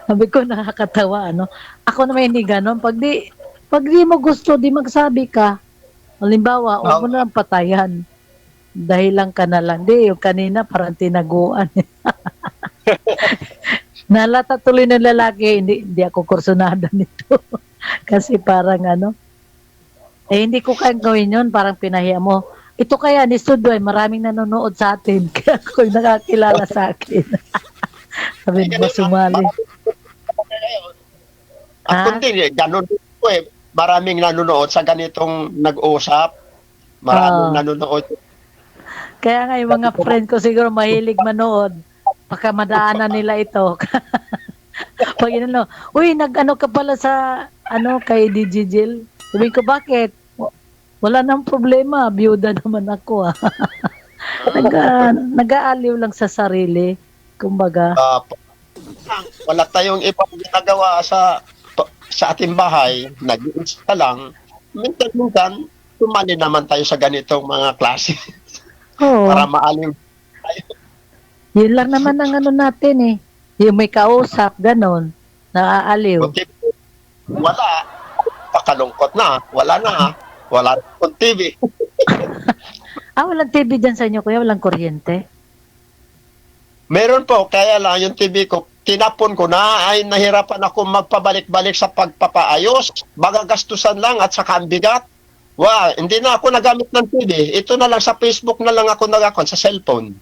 Sabi ko, nakakatawa, Ako naman hindi ganon. Pag di mo gusto, di magsabi ka. Halimbawa, huwag mo na lang patayan. Dahil lang ka na lang. Di, yung kanina parang tinaguan. Nalata tuloy ng lalaki, hindi ako kursunada nito. Kasi parang hindi ko kayang gawin yun, parang pinahiya mo. Ito kaya ni Sudoy, maraming nanonood sa atin, kaya ako yung nakakilala sa akin. Sabi mo, sumali. Ako din, ganun din po eh. maraming nanonood sa ganitong nag-usap. Maraming Oo. nanonood. Kaya nga yung mga friend ko siguro mahilig manood. Baka madaanan nila ito. Pag inano, uy, nag-ano ka pala sa, kay DJ Jill. Sabi ko, bakit? Wala nang problema, biyuda naman ako ah. Nag-aaliw lang sa sarili, kumbaga. Wala tayong ibang ginagawa sa ating bahay. Nag-iinsta lang. Minsan, tumali naman tayo sa ganitong mga klase Oo, para maaliw. yun lang naman ang natin eh. Yung may kausap, ganon, naaaliw. Kung TV, wala. Pakalungkot na. Wala na. Wala kung TV. Walang TV dyan sa inyo, kuya? Walang kuryente? Meron po, kaya lang yung TV ko, tinapon ko na, ay nahirapan ako magpabalik-balik sa pagpapaayos. Baga gastusan lang at saka ang bigat. Hindi na ako nagamit ng TV. Ito na lang sa Facebook na lang ako nagakon sa cellphone.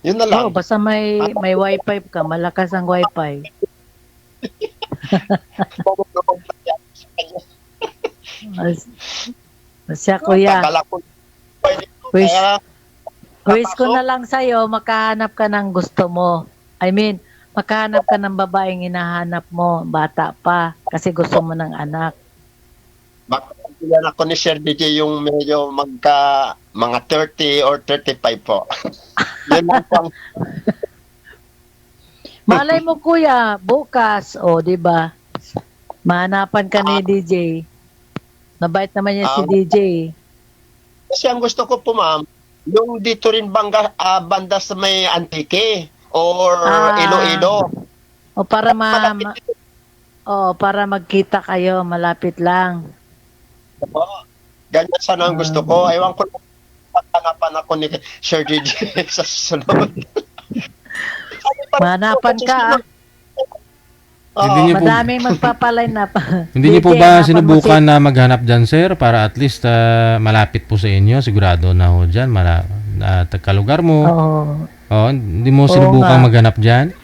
Yun na lang. Basta may wifi ka, malakas ang wifi. Siya, kuya. Tagal ako. Wish, Kaya, wish ko na lang sa'yo, makahanap ka ng gusto mo. I mean, makahanap ka ng babaeng hinahanap mo, bata pa, kasi gusto mo ng anak. baka yan ako ni Sir DJ yung medyo mga 30 or 35 po. Yun lang po. Malay mo, kuya, bukas, di ba? Mahanapan ka ni DJ. Nabait naman yan si DJ. Kasi ang gusto ko po, ma'am, yung dito rin banda sa may Antique or Iloilo. O para para magkita kayo, malapit lang. Ganyan sana ang gusto ko. Ewan ko lang pagkanapan ako ni Sir DJ sa susunod. Mahanapan ka, Hindi niyo po, madaming magpapaline na pa. hindi niyo po DJ, ba hanapan mo sinubukan na maghanap dyan, sir? Para at least malapit po sa inyo. Sigurado na ho dyan. Kalugar mo. Oo. Hindi mo Oo sinubukan nga. maghanap dyan?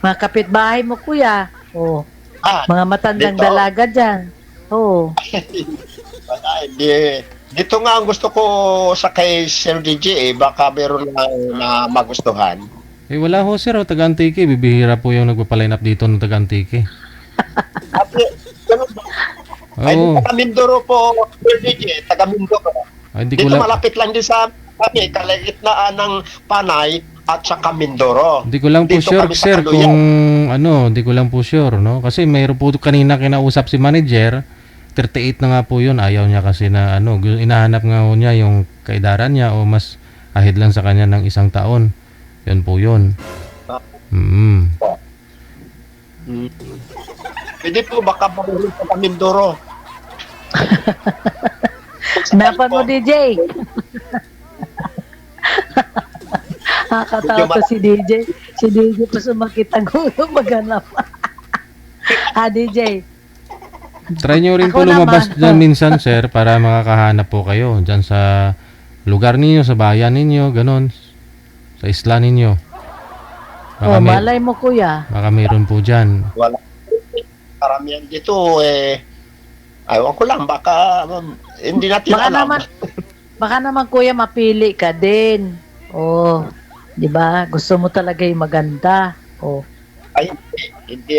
Mga kapitbahay mo, kuya. Mga matandang dito. dalaga dyan. Dito nga ang gusto ko sa kay Sir DJ baka meron na magustuhan. Wala ho, sir. Taga-Antique. Bibihira po yung nagpapaline up dito ng Taga-Antique. Ganun ba? Ay, taga Mindoro po, Sir DJ, taga Mindoro. Hindi Dito ko lang, malapit lang din sa kami, kalagitnaan ng Panay at saka Mindoro. hindi ko lang po Dito sure, kami sa sir, Kaluyan. kung hindi ko lang po sure, no? Kasi mayroon po kanina kinausap si manager, 38 na nga po yun. Ayaw niya kasi na, inahanap nga ho niya yung kaidaran niya o mas ahead lang sa kanya ng 1 taon. Yun po yun. Pwede po, baka mabuhin sa Mindoro. Hanapan mo, DJ. Nakakatawa to si DJ. Si DJ pa sumakit ang gulo maghanap. DJ. Try nyo rin Ako po lumabas naman. dyan minsan, sir, para makakahanap po kayo dyan sa lugar ninyo, sa bayan ninyo, ganon. Sa isla ninyo. Malay mo, kuya. Baka mayroon po dyan. Wala. Karamihan dito, ayaw ko lang, baka hindi natin alam. Baka naman, kuya, mapili ka din. Di ba? Gusto mo talaga yung maganda. Ay, hindi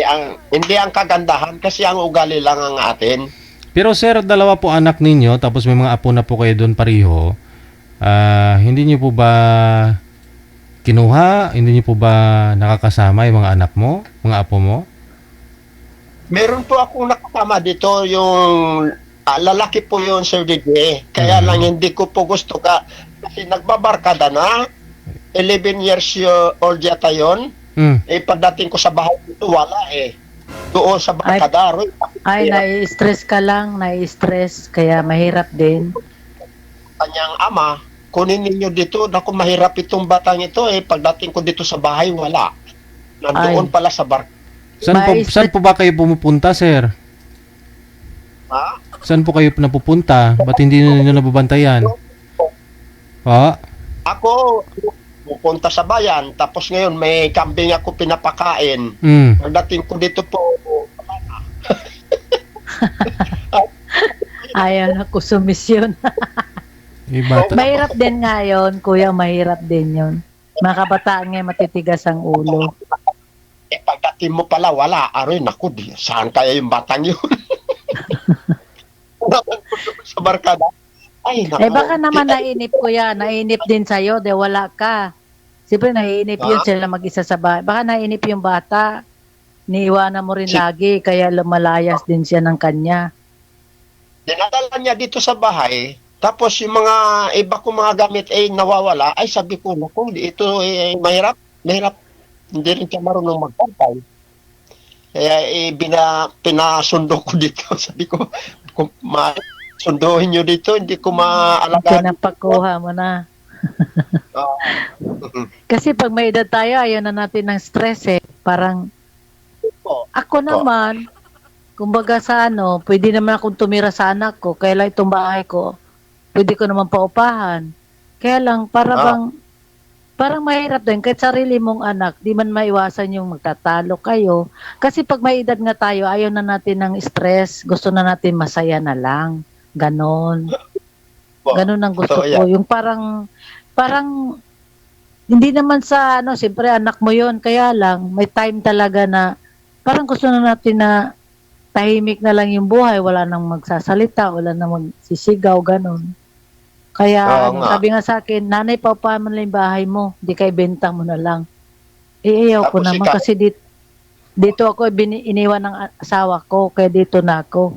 ang kagandahan kasi ang ugali lang ang atin. Pero sir, 2 po anak ninyo, tapos may mga apo na po kayo doon pareho. Hindi niyo po ba kinuha? Hindi niyo po ba nakakasama yung mga anak mo? Mga apo mo? Meron po akong nakasama dito yung lalaki po yun, Sir DJ. Kaya lang hindi ko po gusto kasi nagbabarkada na. 11 years old yata yun. Pagdating ko sa bahay dito, wala Doon sa barkada. Nai-stress ka lang, nai-stress. Kaya mahirap din. Kanyang ama, kunin ninyo dito. Naku, mahirap itong batang ito Pagdating ko dito sa bahay, wala. Nandoon pala sa barkada. Saan po ba kayo pumupunta, sir? Ha? Saan po kayo napupunta? Ba't hindi niyo nababantayan? Ako, pupunta sa bayan, tapos ngayon may kambing ako pinapakain. Pagdating ko dito po, wala na. Ayaw na ko sumisyon. Iba to. Mahirap din nga yun, kuya, mahirap din yun. Mga kabataan nga matitigas ang ulo. Pagdating mo pala, wala. Aroy, naku, saan kaya yung batang yun? Sa barkada. Ay, naku. Baka naman nainip, kuya, nainip din sa'yo, de wala ka. Siyempre nainip yun sila mag-isa sa bahay. Baka nainip yung bata. Niiwanan mo rin lagi, kaya lumalayas din siya ng kanya. Dinadala niya dito sa bahay, tapos yung mga iba kong mga gamit ay nawawala, ay sabi ko, naku, ito mahirap. Hindi rin siya marunong magpantay. Kaya pinasundo ko dito. Sabi ko, kung sunduhin nyo dito, hindi ko maalagaan. Pinapakuha mo na. Kasi pag may edad tayo, ayaw na natin ng stress eh. Parang, ako naman, kumbaga sa pwede naman akong tumira sa anak ko, kaya lang itong bahay ko, pwede ko naman paupahan. Kaya lang, parang mahirap din, kahit sarili mong anak, di man maiwasan yung magtatalo kayo. Kasi pag may edad nga tayo, ayaw na natin ng stress, gusto na natin masaya na lang. Ganon. Ganon ang gusto ko. Yung parang, hindi naman sa, siyempre anak mo yon, kaya lang, may time talaga na, parang gusto na natin na tahimik na lang yung buhay, wala nang magsasalita, wala nang magsisigaw, ganon. Kaya sabi nga sa akin, nanay, paupahan mo lang yung bahay mo, di kay benta mo na lang. Ayaw ko naman kasi dito ako iniwan ng asawa ko, kaya dito na ako.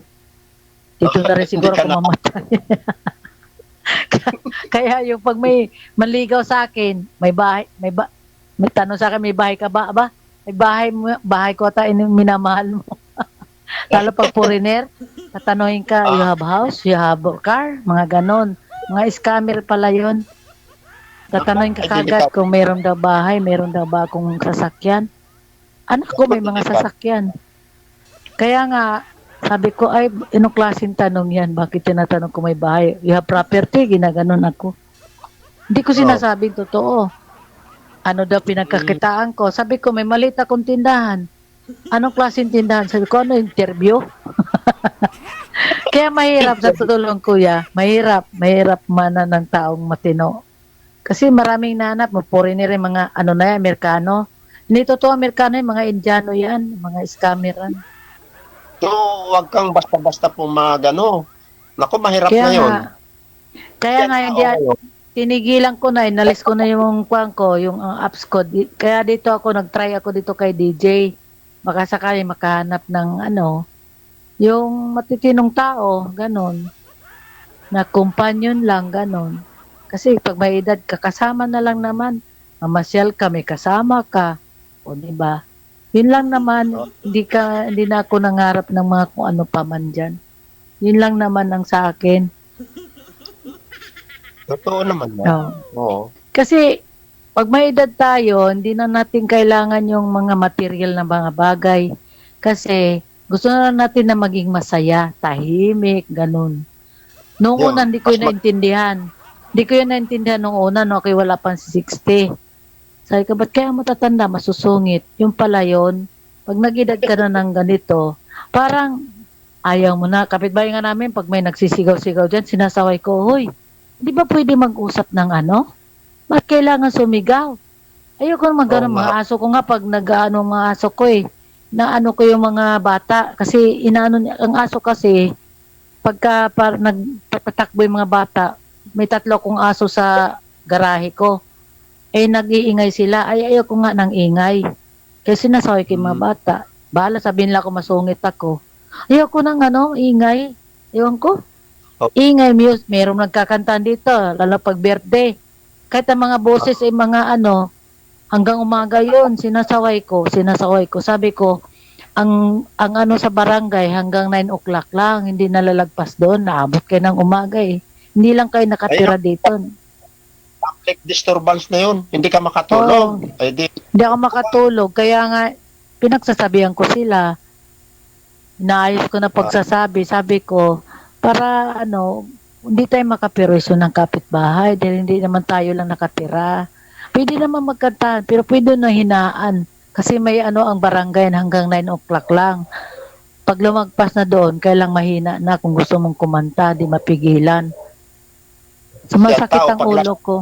Dito na rin siguro ako mamatay. Kaya yung pag may manligaw sa akin, may tanong sa akin, may bahay ka ba? Aba, may bahay ko ata minamahal mo. Lalo pag foreigner, tatanungin ka, you have house, you have car, mga ganon. Mga scammer pala yun. Tatanungin ka kagad kung mayroon daw bahay, mayroon daw ba akong sasakyan. Anak ko may mga sasakyan. Kaya nga, sabi ko, ay, anong klaseng tanong yan? Bakit tinatanong ko may bahay? You have property? Ginaganon ako. Hindi ko sinasabing totoo. Ano daw pinagkakitaan ko? Sabi ko, may maliit akong tindahan. Anong klaseng tindahan? Sabi ko, ano, interview? Kaya mahirap sa tutulong, kuya. Mahirap mana ng taong matino. Kasi maraming nanap, foreigner rin mga Amerikano. Hindi totoo Amerikano yung mga Indiano yan, mga scammeran. So, wag kang basta-basta pumagano. Naku, mahirap na yun. Kaya nga, tinigilan ko na, inalis ko na yung kuwan ko, yung apps ko. Kaya dito nag-try ako dito kay DJ. Baka sakali makahanap ng yung matitinong tao, ganon. Na companion lang, ganon. Kasi pag may edad, kakasama na lang naman. Mamasyal ka, may kasama ka. O, diba? Yun lang naman, hindi na ako nangarap ng mga kung ano pa man dyan. Yun lang naman ang sa akin. Totoo naman yan. Oo. Kasi, pag may edad tayo, hindi na natin kailangan yung mga material na mga bagay. Kasi, gusto na natin na maging masaya, tahimik, ganun. Noong una, hindi ko yun naintindihan. Hindi ko yun naintindihan noong una, no, wala pang 60. Sabi ko, ba't kaya matatanda, masusungit? Yung pala yun, pag nag-edad ka na ng ganito, parang ayaw mo na. Kapitbahay nga namin, pag may nagsisigaw-sigaw dyan, sinasaway ko, hoy, di ba pwede mag-usap ng Ba't kailangan sumigaw? Ayoko naman ganun, mga aso ko nga, pag mga aso ko naano ko yung mga bata kasi ang aso kasi pagka nagpatakbo yung mga bata, may 3 akong aso sa garahe ko, nag-iingay sila, ayoko nga ng ingay kasi sinasaway ko yung mga bata, bahala sabihin lang ako masungit ako, ayoko ng ingay, ewan ko, ingay music, merong nagkakantaan dito lalo pag birthday, kahit ang mga boses mga hanggang umaga yun, sinasaway ko. Sabi ko, ang sa barangay hanggang 9 o'clock lang, hindi nalalagpas doon, naabot kayo ng umaga Hindi lang kayo nakatira dito. Public disturbance na yun, hindi ka makatulog. Hindi ako makatulog, kaya nga, pinagsasabihan ko sila. Inaayos ko na pagsasabi, sabi ko, para hindi tayo makaperwisyo ng kapitbahay, dahil hindi naman tayo lang nakatira. Pwede naman magkantahan, pero pwede na hinaan. Kasi may ang barangay hanggang 9 o'clock lang. Pag lumagpas na doon, kailang mahina na kung gusto mong kumanta, di mapigilan. Sumasakit Tao, ang pag ulo ko.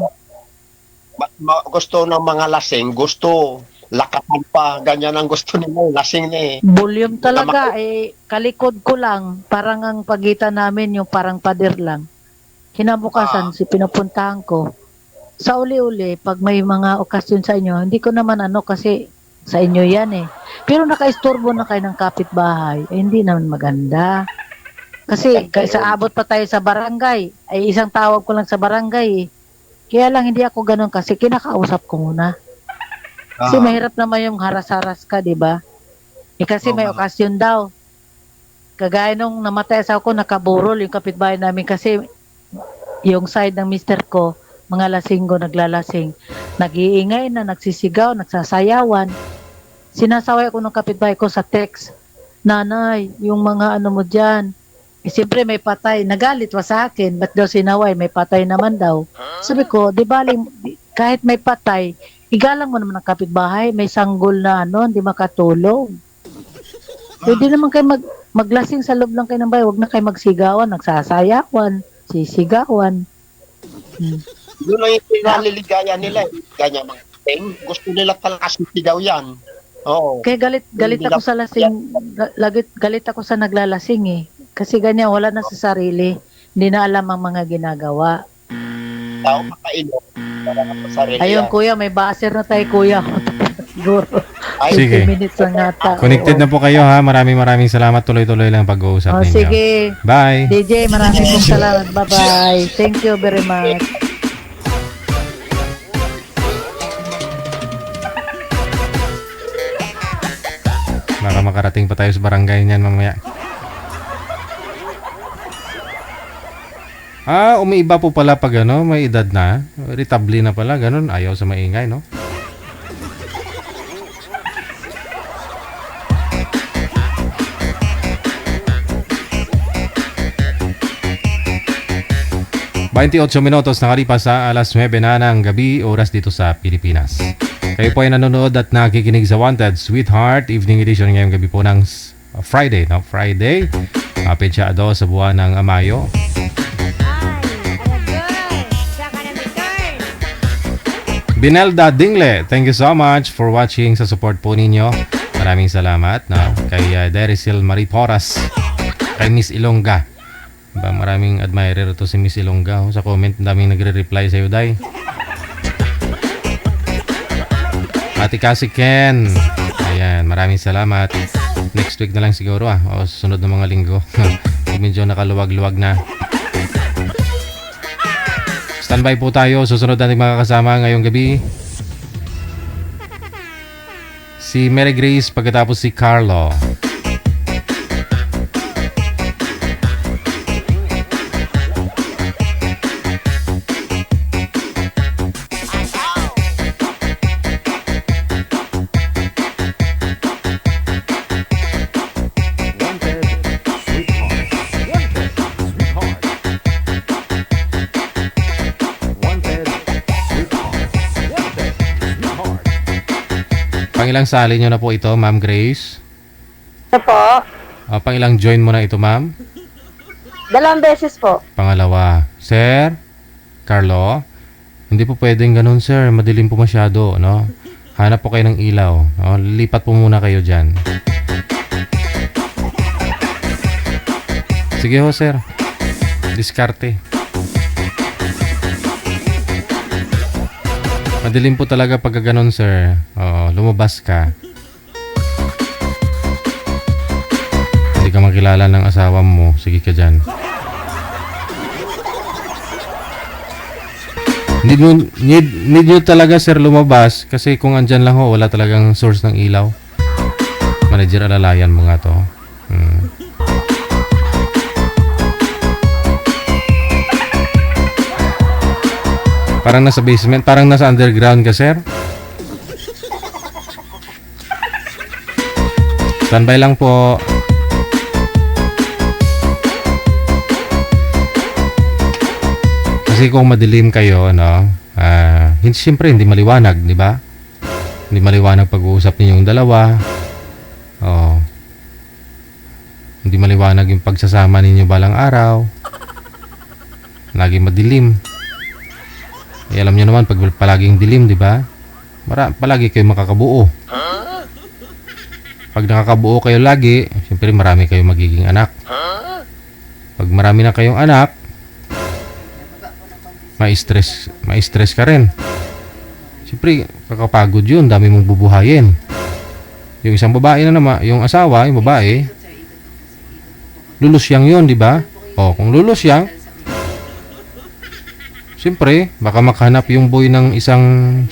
Gusto ng mga lasing, gusto lakapan pa, ganyan ang gusto nila, lasing na eh. Volume talaga, kalikod ko lang. Parang ang pagitan namin yung parang pader lang. Kinabukasan, si pinupuntahan ko. Sa uli-uli, pag may mga okasyon sa inyo, hindi ko naman kasi sa inyo yan eh. Pero nakaisturbo na kayo ng kapitbahay, hindi naman maganda. Kasi sa abot pa tayo sa barangay, ay isang tawag ko lang sa barangay eh. Kaya lang hindi ako ganun kasi kinakausap ko muna. Kasi mahirap naman yung haras-haras ka, di ba? Kasi may okasyon daw. Kagaya nung namatay sa ako, nakaburol yung kapitbahay namin kasi yung side ng mister ko, mga lasinggo naglalasing. Nag-iingay na, nagsisigaw, nagsasayawan. Sinasaway ko ng kapitbahay ko sa text. Nanay, yung mga mo dyan. Siyempre may patay. Nagalit pa sa akin. Ba't daw sinaway? May patay naman daw. Sabi ko, kahit may patay, igalang mo naman ang kapitbahay. May sanggol na hindi makatulog. Pwede naman kayo maglasing sa loob lang kayo ng bahay. Huwag na kayo magsigawan, nagsasayawan, sisigawan. Yun ang yung pinaliligaya nila. Ganyan mga thing. Gusto nila talaga sisigaw yan. Oo. Kaya galit ako sa lasing. Galit ako sa naglalasing eh. Kasi ganyan, wala na sa sarili. Hindi na alam ang mga ginagawa. Tao makainom. Wala na sa sarili. Ayun, kuya, may baser na tayo, kuya. Siguro. Sige. 50 minutes lang nata. Connected na po kayo ha. Maraming salamat. Tuloy-tuloy lang pag-uusap ninyo. Sige. Bye. DJ, maraming pong salamat. Bye-bye. Thank you very much. Baka makarating pa tayo sa barangay niyan mamaya. Umiiba po pala pag may edad na. Irritable na pala, ganun. Ayaw sa maingay, no? ...28 minutos nakalipas sa alas 9 na ng gabi, oras dito sa Pilipinas. Kayo po ay nanonood at nakikinig sa Wanted Sweetheart Evening Edition ngayong gabi po ng Friday, no? Friday, petyado sa buwan ng Mayo. Binelda Dingle, thank you so much for watching, sa support po ninyo. Maraming salamat, no? Kay Derisil Mariporas, kay Miss Ilongga. Maraming admirer to si Miss Ilongga. Sa comment, daming nagre-reply sa'yo, Day. Ate Cassie Ken, ayan, maraming salamat. Next week na lang siguro o susunod na mga linggo. Medyo nakaluwag-luwag na. Standby po tayo. Susunod natin mga kasama ngayong gabi. Si Mary Grace, pagkatapos si Carlo. Pangilang sali nyo na po ito, Ma'am Grace? Ano po? Pangilang join mo na ito, Ma'am? 2 beses po. Pangalawa. Sir? Carlo? Hindi po pwedeng ganun, sir. Madilim po masyado, no? Hanap po kayo ng ilaw. No? Lipat po muna kayo dyan. Sige ho, sir. Diskarte. Madilim po talaga pagka ganun, sir. Lumabas ka. Hindi ka makilala ng asawa mo. Sige ka dyan. Need nyo talaga, sir, lumabas. Kasi kung andyan lang ho, wala talagang source ng ilaw. Manager, alalayan mo nga to. Parang nasa basement, parang nasa underground ka, sir. Standby lang po. Kasi kung madilim kayo, siyempre hindi maliwanag, di ba? Hindi maliwanag pag-uusap ninyong dalawa. Hindi maliwanag yung pagsasama ninyo balang araw. Lagi madilim. Eh, alam niyo naman, pag palaging dilim, di ba? Palagi kayo makakabuo. Pag nakakabuo kayo lagi, siyempre marami kayong magiging anak. Pag marami na kayong anak, ma-stress ka rin. Siyempre, kakapagod yun. Dami mong bubuhayin. Yung isang babae na naman, yung asawa, yung babae, lulusyang yun, di ba? O, kung lulusyang, siyempre, baka makahanap yung boy ng isang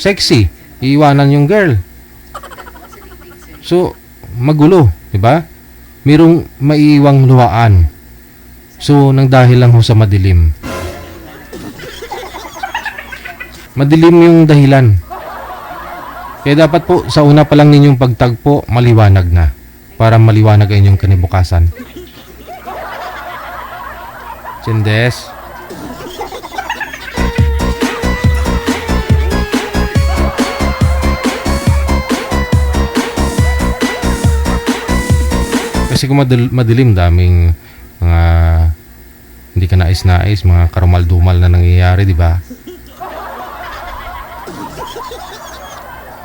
sexy. Iiwanan yung girl. So, magulo, di ba? Merong maiiwang luwaan. So, nang dahil lang ho sa madilim. Madilim yung dahilan. Kaya dapat po, sa una pa lang ninyong pagtagpo, maliwanag na. Para maliwanag ang inyong kanibukasan. Chindes. Kasi kung madilim, daming mga hindi ka nais-nais, mga karumal-dumal na nangyayari, di ba?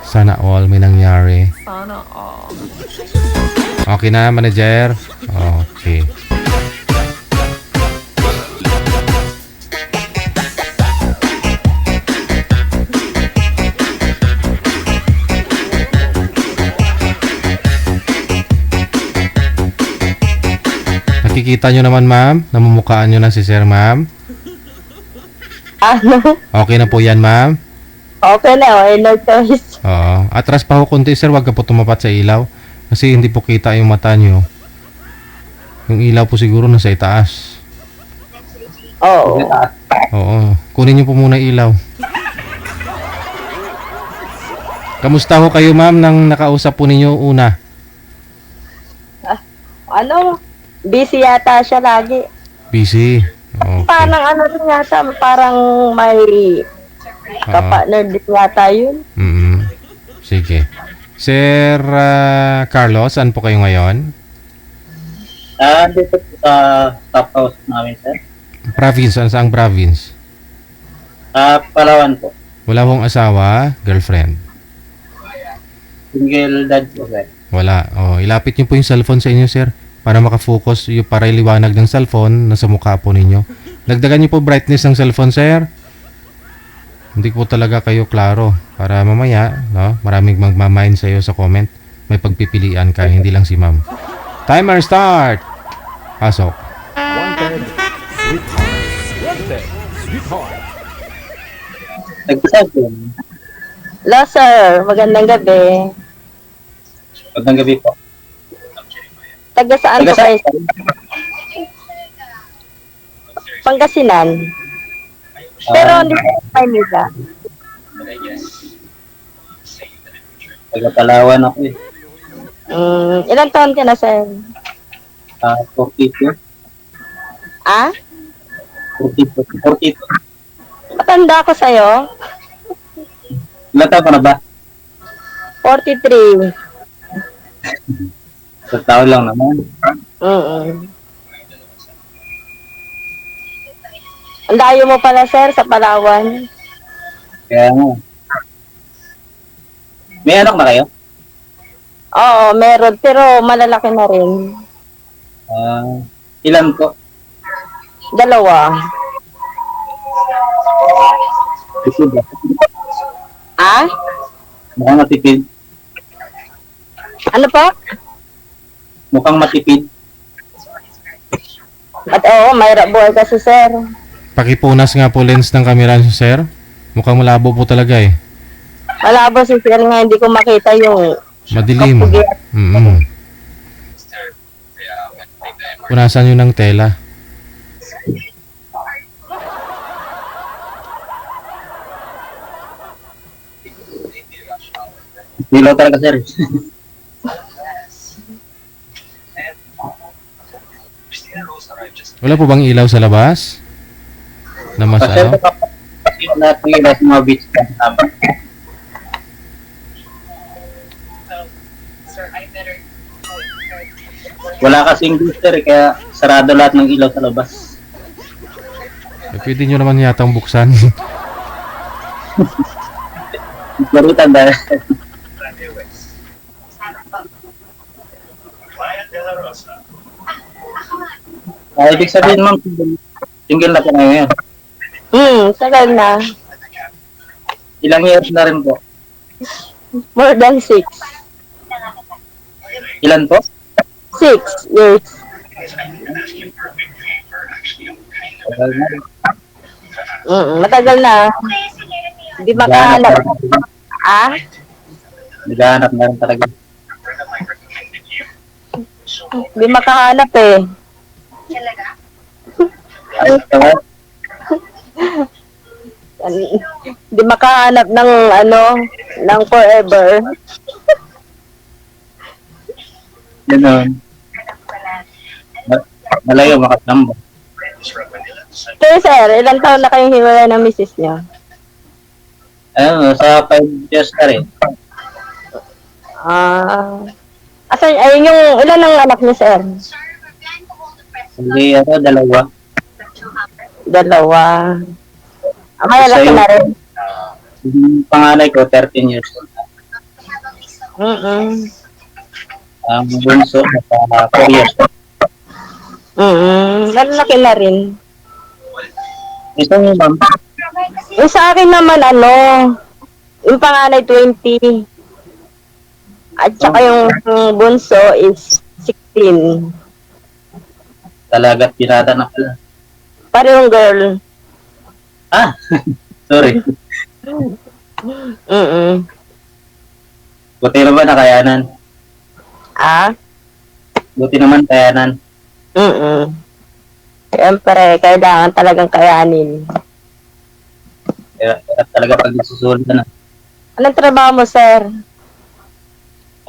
Sana all may nangyari. Sana all. Okay na, manager? Okay. Nakikita nyo naman, ma'am? Namumukhaan nyo na si sir, ma'am? Ano? Okay na po yan, ma'am? Okay na, no choice. Oo. Atras pa ho konti, sir. Huwag ka po tumapat sa ilaw. Kasi hindi po kita yung mata nyo. Yung ilaw po siguro nasa itaas. Oo. Oo. Kunin nyo po muna ilaw. Kamusta ho kayo, ma'am, nang nakausap po ninyo una? Ano? Busy yata siya lagi. Busy. Okay. Parang ano rin yata, parang may kapartner din yata yun. Sige. Sir Carlos, saan po kayo ngayon? Dito sa top house namin, sir. Province, saan province? Palawan po. Wala hong asawa, girlfriend? Single dad po, sir. Wala. Ilapit niyo po yung cellphone sa inyo, sir. Para makafocus, yung para liwanag ng cellphone na sa mukha po ninyo. Dagdagan niyo po brightness ng cellphone, sir. Hindi po talaga kayo klaro. Para mamaya, no, maraming magmamind sa iyo sa comment. May pagpipilian ka, hindi lang si ma'am. Timer start! Pasok. Wanted, sweetheart. Wanted, sweetheart. Nagsasabi. Hello, sir. Magandang gabi. Magandang gabi po. Taga saan po kayo, sir? Pangasinan. Pero hindi ko Maynila. Taga Palawan ako eh. Ilang taon ka na, sir? 42. Ah? 42. Matanda ako sa'yo? Ilan taon ka na ba? 43. Sa taon lang naman. Ang layo mo pala, sir, sa Palawan. Kaya nga. May anak na kayo? Oo, meron. Pero malalaki na rin. Ilan po? 2. Tipid ba? Ah? Mukhang matipid. Ano pa? Mukhang matipid. At oo, mayroon buhay kasi, sir. Pakipunas nga po lens ng camera niyo, sir. Mukhang malabo po talaga eh. Malabo si sir nga, hindi ko makita yung Madilim. Punasan nyo ng tela. Nilaw talaga, sir. Wala po bang ilaw sa labas? Na mas Sir, ano? lahat ng ilaw sa mga beach namin. Wala kasing booster eh, kaya sarado lahat ng ilaw sa labas. Eh, pwede nyo naman yatang buksan. Garutan dahil. Ibig sabihin ma'am, single na po ngayon. Tagal na. Ilang years na rin po? More than 6. Ilan po? 6 years. Tagal na. Matagal na. Hindi makahanap. Ah? Naghahanap na rin talaga. Hindi makahanap eh. Ayos naman. Hindi makahanap ng ng forever. Ganun. Malayo makatamba. Kayo sir, ilang taon na kayong hiwalay ng misis niyo? Ayun, sa 5 years na rin. Ayun yung, ilan ang anak niyo sir? Hindi, dalawa. Dalawa. May lalaki na rin. Yung panganay ko, 13 years old. Ang bunso, 4 years old. Lalaki na rin. Ito mo, ma'am. Yung sa akin naman, yung panganay 20. At saka yung bunso is 16. Talagat pinata na pala. Parehong girl. Sorry. Buti naman nakayanan. Buti naman kayanan. Siyempre, kailangan talagang kayanin. Kaya talaga pag nasusulit na. Anong trabaho mo, sir?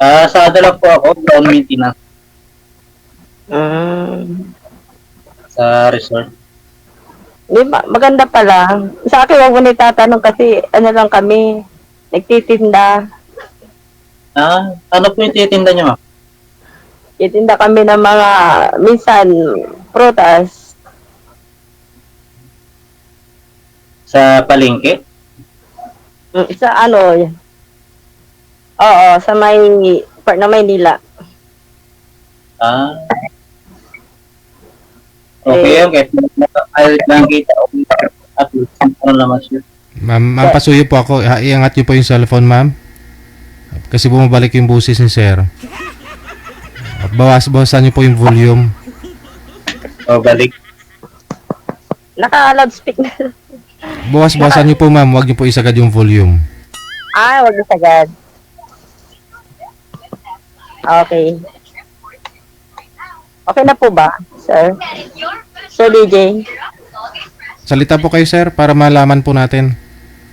Sa lang po ako, ground maintenance sa resort. Di ba? Maganda pala. Sa akin, huwag mo na itatanong kasi lang kami, nagtitinda. Ano po yung titinda niyo, ma'am? Titinda kami ng mga, minsan, prutas. Sa palengke? Sa Oo, sa part na Maynila. Okay, okay. I'll lang kita. At least, ano naman siya. Ma'am, pasuyo po ako. Iangat niyo po yung cellphone, ma'am. Kasi bumabalik yung busis ni sir. Bawasan niyo po yung volume. Balik. Naka-loudspeak na. Bawasan niyo po, ma'am. Huwag niyo po isagad yung volume. Wag na sagad. Okay. Okay na po ba, sir? Sir DJ? Salita po kayo, sir, para malaman po natin.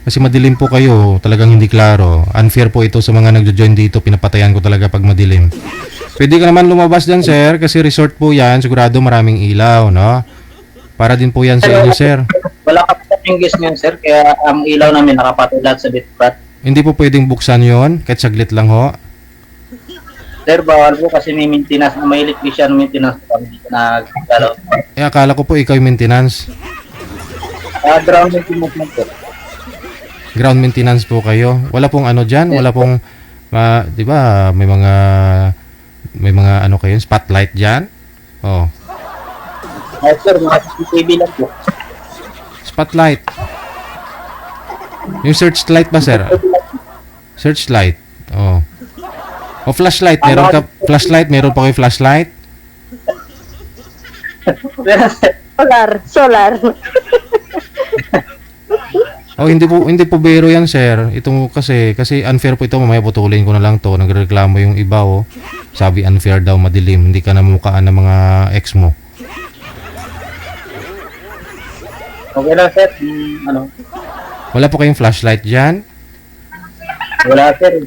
Kasi madilim po kayo, talagang hindi klaro. Unfair po ito sa mga nagjo-join dito. Pinapatayan ko talaga pag madilim. Pwede ka naman lumabas dyan, sir, kasi resort po yan. Sigurado maraming ilaw, no? Para din po yan sa inyo, sir. Wala ka po English ngayon, sir, kaya ang ilaw namin nakapatid lahat sa bitbat. Hindi po pwedeng buksan yon kahit saglit lang ho. Sir, bawal po kasi may maintenance, may electrician maintenance po kami dito na galaw. Akala ko po ikaw yung maintenance. Ground maintenance lang po. Ground maintenance po kayo. Wala pong ano dyan? Wala pong, di ba, may mga ano kayo, spotlight dyan? Oh. Sir, mga CCTV lang po. Spotlight. Yung searchlight ba, sir? Searchlight. Oh. O flashlight, meron ka flashlight, meron pa kayo flashlight? Solar. Oh, hindi po biro yan, sir. Ito kasi unfair po ito, mamaya putulin ko na lang to. Nagreklamo yung iba, oh. Sabi unfair daw, madilim, hindi ka na mukhaan ng mga ex mo. Okay lang, sir. Wala po kayong flashlight diyan? Wala, sir.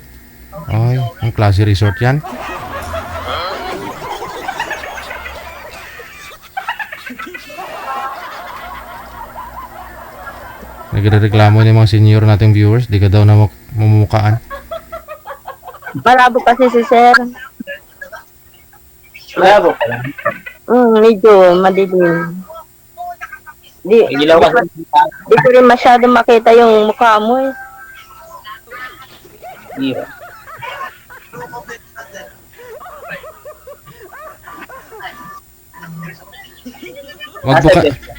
Ay, ang klase resort yan. Nagrereklamo ng mga senior nating viewers, di ka daw na mamumukaan. Malabo kasi si sir. Labo ka lang. Medyo madilim. Di, May ilaw kasi. di ko rin masyado makita yung mukha mo eh. Hirap.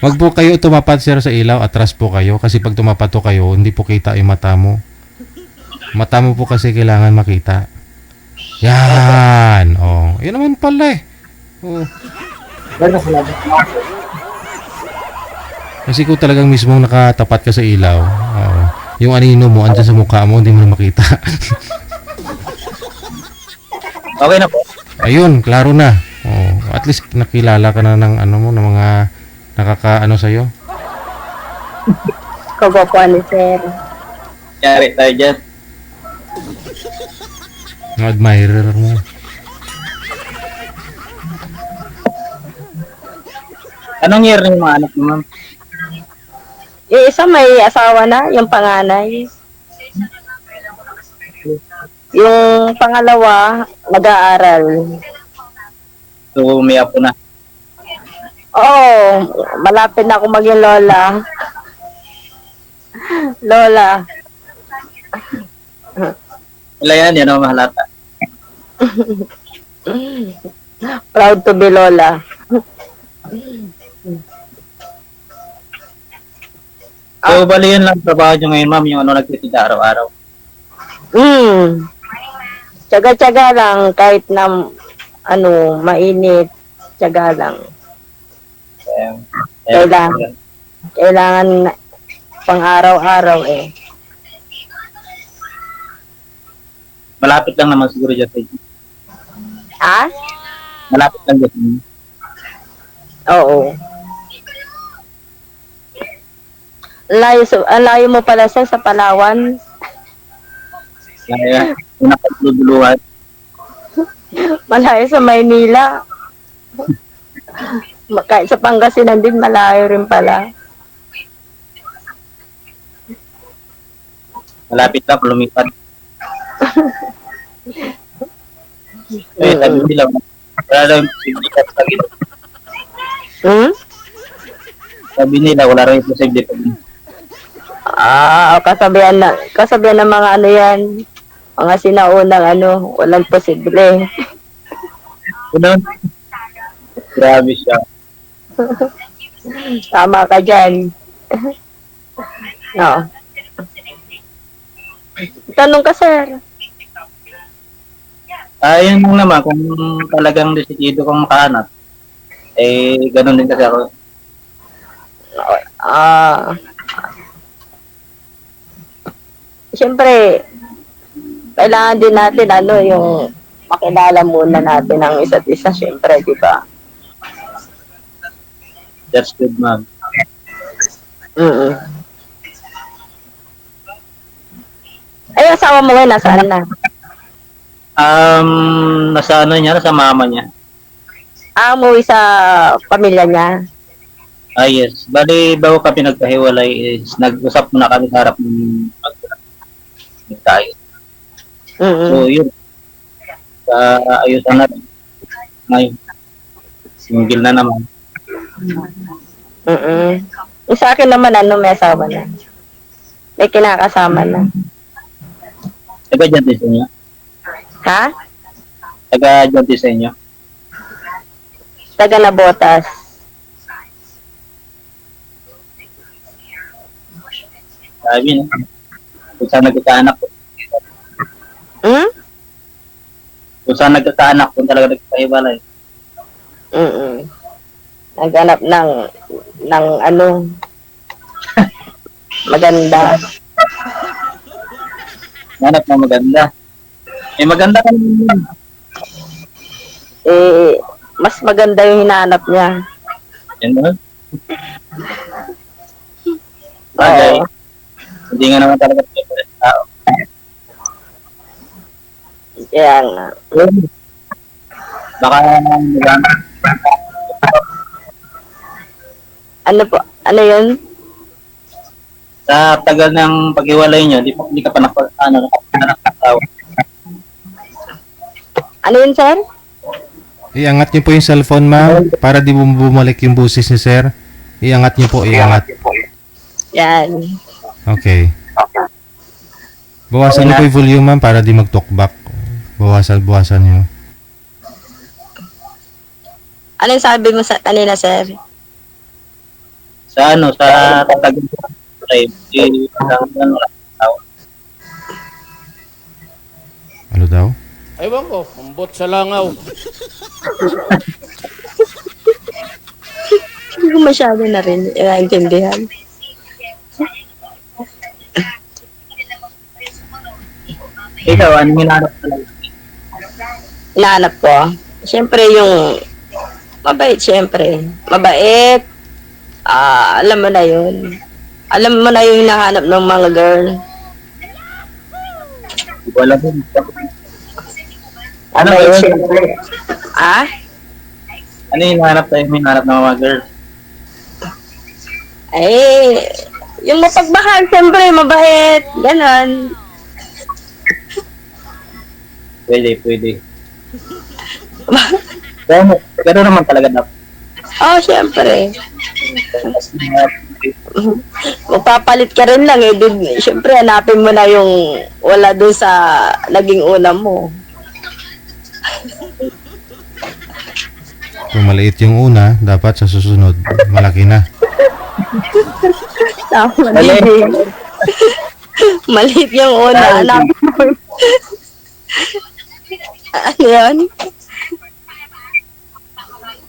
Wag po kayo tumapat sir sa ilaw, atras po kayo kasi pag tumapat po kayo, hindi po kita yung mata mo. Mata mo po kasi kailangan makita. Yan. Oh, yun naman pala eh. Oh. Kasi kung talagang mismong nakatapat ka sa ilaw, yung anino mo andyan sa mukha mo, hindi mo na makita. Okay na po. Ayun, klaro na. Oh, at least nakilala ka na ng ano mo, ng mga nakakaano sa iyo. Kagwapuan ni sir. Yari tayo dyan. Ng admirer mo. Anong year ng mga anak mo, ma'am? Yung isa may asawa na, yung panganay. Yung pangalawa, nag-aaral. So, may apo na. Oo, malapit na ako maging lola. Lola. Wala yan ang mahalata. Proud to be lola. So, bali yun lang trabaho nyo ngayon, ma'am, yung ano nagtitinda araw-araw. Tsaga-tsaga lang kahit na ano, mainit. Tsaga lang. Kailangan pang araw-araw eh. Malapit lang naman siguro dyan. Ah? Malapit lang dyan. Oo. Layo mo pala sa Palawan. Kaya, napagduduluhan. Malayo sa Maynila. Kahit sa Pangasinan din, malayo rin pala. Malapit lang, lumipat. Eh, sabi nila, wala daw yung posibilidad sa gito. Sabi nila, wala daw yung posibilidad. Kasabihan ng mga ano yan, mga sinaunang ano, walang posible. Grabe siya. Tama ka dyan. No. Tanong ka, sir. Ayun lang naman, kung talagang desidido kang makahanap, eh, ganun din kasi ako. Siyempre, kailangan din natin ano, yung makilala muna natin ang isa't isa, siyempre, di ba? That's good, ma'am. Ay, asawa mo ngayon, nasaan na? Nasa ano niya, nasa mama niya. Umuwi sa pamilya niya. Yes. Bali, bago kami nagkahiwalay, is nag-usap muna kami sa harap ng tayo. So, yun. Ayusan na rin. Ngayon, single na naman. Yung sa akin naman, ano, may asawa na. May kinakasama na. Taga dyan din sa inyo? Ha? Taga dyan din sa inyo? Taga Nabotas. Sabi na. Kung saan nagkakaanak ko. Kung saan nagkakaanak kung talaga nagkakahiwalay. Naghanap ng ano, maganda. Hanap na maganda. Eh, maganda ka naman. Eh, mas maganda yung hinahanap niya. Yan mo? Bagay. Oo. Hindi nga naman talaga sa tao. Kaya nga. Baka maganda. Ano po? Ano yun? Sa tagal ng paghiwalay nyo, hindi ka pa nakapagtawa. Ano yun, sir? Iangat niyo po yung cellphone, ma'am, para di bumalik yung busis ni sir. Iangat niyo po, iangat. Yan. Okay. Bawasan niyo po yung volume, ma'am, para di mag-talkback. Bawasan niyo. Ano yung sabi mo sa kanina, sir? Sa ano, sa tatagin ko. Ano daw? Ewan ko, ambot sa langaw. Hindi ko masyado na rin naintindihan. Ikaw, ano hinahanap ka lang? Hinahanap ko. Siyempre yung mabait, siyempre. Mabait. Alam mo na yun. Alam mo na yung hinahanap ng mga girl. Wala din. Ano Mabait, yun? siyempre. Ano yung hinahanap tayo? May hinahanap ng mga girl? Eh, yung mapagmahal, siyempre, mabait. Ganon. Pwede. Pero naman talaga dapat. Oh, siyempre. Magpapalit ka rin lang eh. Siyempre, hanapin mo na yung wala doon sa naging una mo. Kung maliit yung una, dapat sa susunod, malaki na. Tama din. Maliit yung una. Hanapin mo. Ano yun?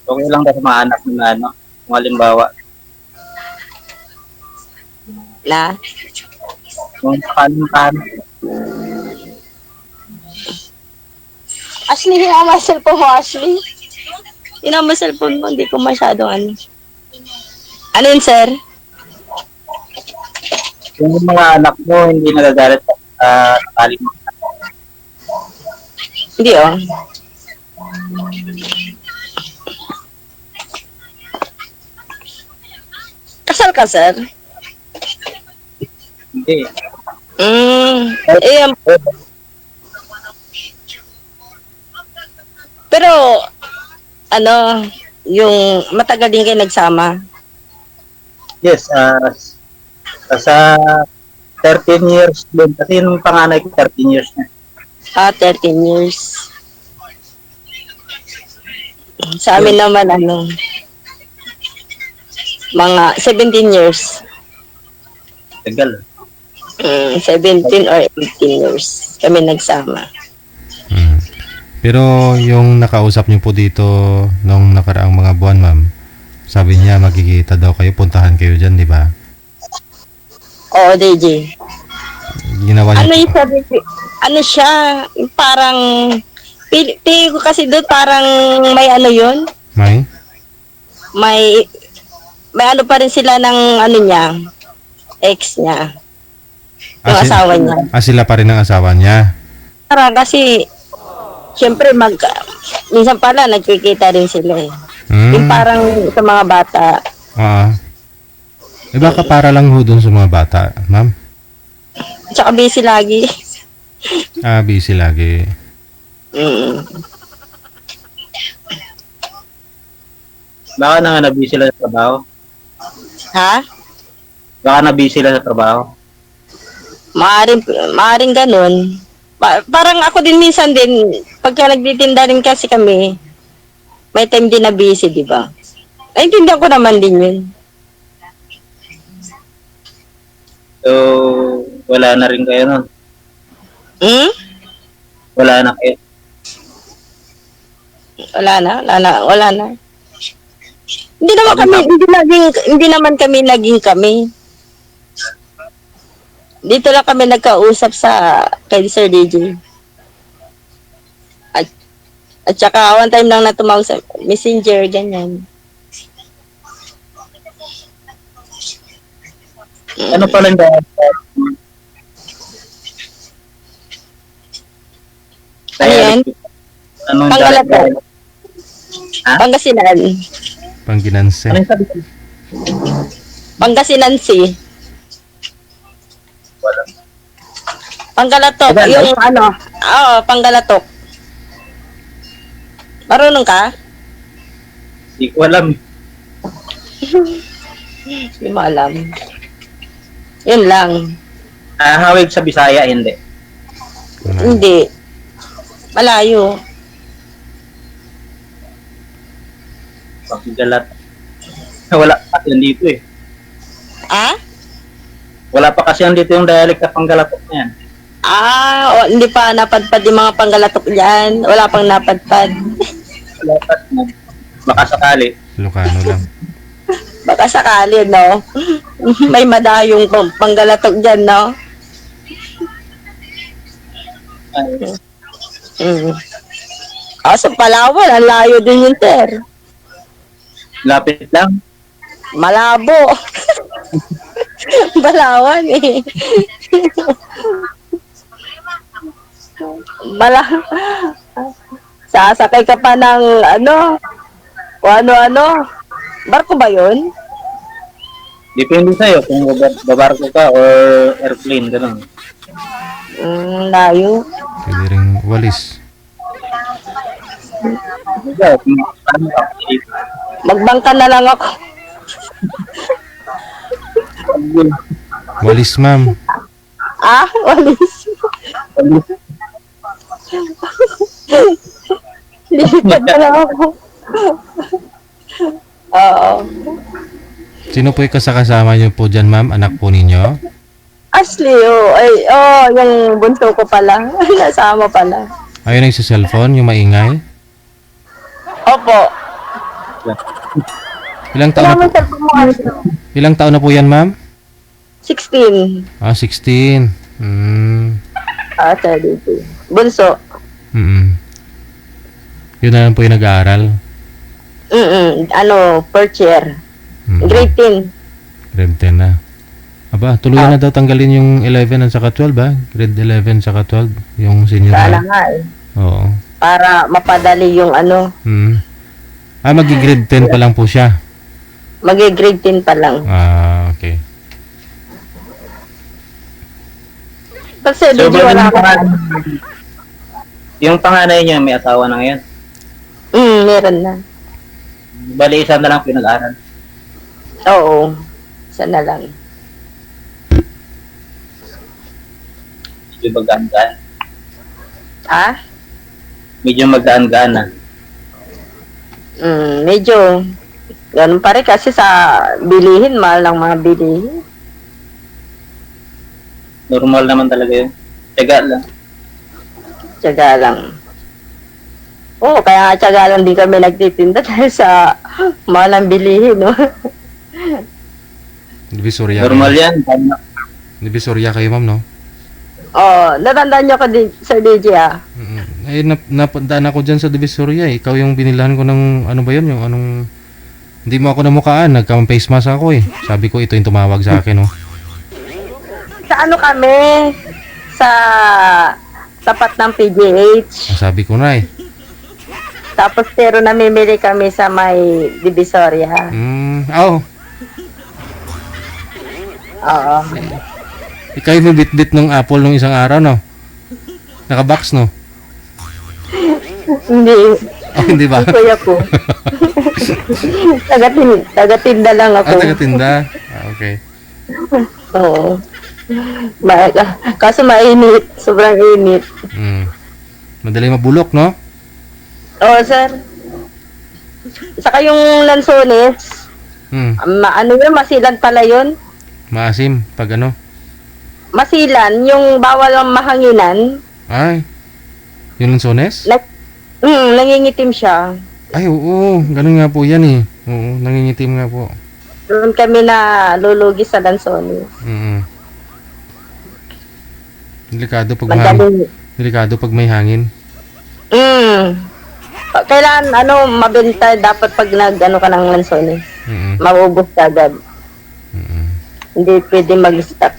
Okay lang daw mga anak na ano, kung halimbawa, Na? kung paano. Ashley, hinama cellphone mo, Ashley. Hinama cellphone mo, hindi ko masyadong ano. Ano yun, sir? Kung yung mga anak mo hindi nagagalit sa sakali mo. Hindi, oh. Kasal ka, sir? Hindi. Pero, ano, yung matagal din kayo nagsama. Yes, sa 13 years din. Kasi yung panganay ko 13 years na. 13 years. Sa amin naman, ano, mga 17 years. Tagal. 17 or 18 years kami nagsama. Pero yung nakausap niyo po dito nung nakaraang mga buwan, ma'am, sabi niya magkikita daw kayo, puntahan kayo dyan, di ba? Oo, DJ. Ginawa niya Ano yung sabi ko? Ano siya? Parang, pili ko kasi doon parang may ano yun? May? May ano pa rin sila ng ano niya, ex niya. Yung asawa niya. Sila pa rin ang asawa niya. Parang kasi, siyempre minsan pala nagkikita rin sila eh. Yung parang sa mga bata. Baka para lang ho dun sa mga bata, ma'am? Tsaka busy lagi. Busy lagi. Baka na nga na-busy sila sa trabaho. Ha? Baka na-busy sila sa trabaho. Maaring ganun. Parang ako din minsan din, pagka nagtitinda rin kasi kami, may time din na busy, di ba? Naintindihan ko naman din yun. So, wala na rin kayo nun. Wala na kayo. Wala na. Hindi naman kami naging kami. Dito lang kami nagkausap kay Sir DJ. At saka one time lang na tumawag sa Messenger, ganyan. Ano pa lang dahil? Ano yan? Pangalato. Pangasinan. Panginanse. Ano yung sabi ko? Pangasinansi. Panggalatok. Yung ano, Panggalatok. Marunong ka? Hindi ko alam. Hindi mo alam. Yun lang. Hawig sa Bisaya, hindi. Hindi. Malayo. Paggalat. Wala pa kasi dito eh. Ah? Wala pa kasi dito yung dialect na Panggalatok na yan. Hindi pa napadpad yung mga Panggalatok dyan. Wala pang napadpad. Wala pa. Baka sakali. Ilocano lang. Baka sakali, no? May madayong Panggalatok dyan, no? Sa Palawan, ang layo din yun, sir. Lapit lang. Malabo. Balawan, eh. Sasakay ka pa ng, o ano-ano. Barko ba yun? Depende sa'yo kung babarko ka or airplane, gano'n. Layo. Pwede rin walis. Ikaw, kung ano ka, Magbangka na lang ako. Walis, ma'am. Walis. Lilipad na lang ako. Oo. Sino po yung kasama niyo po dyan, ma'am? Anak po ninyo? Ashley, yung bunso ko pala. Nasama pala. Ayun yung sa cellphone, yung maingay. Opo. Ilang taon na po? Ilang taon na po yan, ma'am? 16. 16. Hmm. 32. Bunso. Yun na lang po yung nag-aaral. First year. Grade 10. Grade 10 na. Aba, tuluyan na daw tanggalin yung 11 at saka 12, ba? Grade 11 saka 12, yung senior Sana high. nga eh. Oo. Para mapadali yung Magi-grade 10 pa lang po siya. Magi-grade 10 pa lang. Okay. Kasi So, medyo wala ka. yung panganay niya may asawa na ngayon. Meron na. Bali, isa na lang pinag-aral. Oo. Sana lang. Medyo magaan-gaan. Medyo magaan-gaan na. Medyo. Ganun pa rin kasi sa bilihin, mahal ng mga bilihin. Normal naman talaga yun. Tiyaga lang. Tiyaga lang. Oo, kaya nga tiyaga lang din kami nagtitinda dahil sa mahal ng bilihin, no? Divisoria. Normal yan. Divisoria kayo, ma'am, no? Natandaan niyo ko din, Sir DJ, Ay, napadaan ako dyan sa Divisoria. Ikaw yung binilahan ko ng, ano ba yun? Yung anong... Hindi mo ako namukaan. Nagka-face mask ako, eh. Sabi ko, ito yung tumawag sa akin, no? Sa ano kami? Sa tapat ng PGH. Sabi ko na, eh. Tapos pero namimili kami sa may Divisoria. Oo. Oo. Ikaw yung bit-bit ng Apple nung isang araw, no? Naka-box, no? Hindi. Hindi ba? Kuya ko. Tagatinda lang ako. Tagatinda? Okay. Oo. Kaso mainit. Sobrang init. Madali mabulok, no? Oo, sir. Saka yung lansones, ano yun, masilan pala yun. Maasim, pag ano? Masilan, yung bawal ang mahanginan. Ay, yung lansones? Nangingitim siya. Ay, oo, ganun nga po yan, eh. Oo, nangingitim nga po. Doon kami na lulugi sa lansones. Delikado pag mahangin. Delikado pag may hangin. Kailangan mabenta dapat pag nag-ano ka ng lansones. Maubos ka agad. Hindi pwede mag-stock.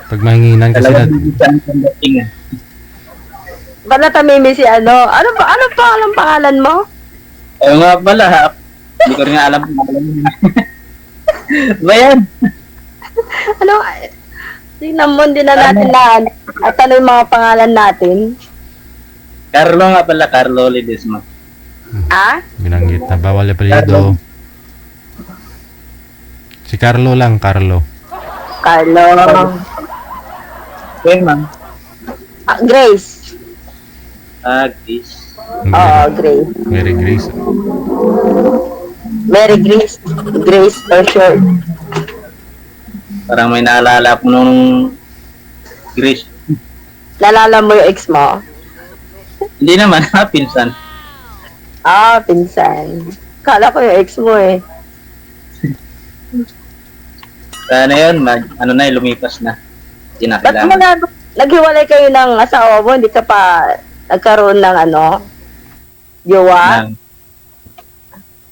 Pag mahinginan kasi na... Ba't natamimi si ano? Ano pangalan mo? Ayaw nga pala, ha? Hindi ko rin nga alam. Ba yan? Tingnan mo, hindi na natin at ano yung mga pangalan natin. Carlo nga pala, Carlo Ledesma. Ah? Binanggit na. Bawal apelyido. Si Carlo lang, Carlo. Carlo. Okay, ma'am. Grace. Grace. Oo, Grace. Mary Grace. Mary Grace. Grace for short. Parang may naalala ko nung Grace. Nalala mo yung ex mo? Hindi naman, pinsan. Pinsan. Kala ko yung ex mo eh. Kaya na yun, ano na, lumipas na. Hindi na Ba't mo kailangan. naghiwalay kayo ng asawa mo? Hindi ka pa nagkaroon ng jowa?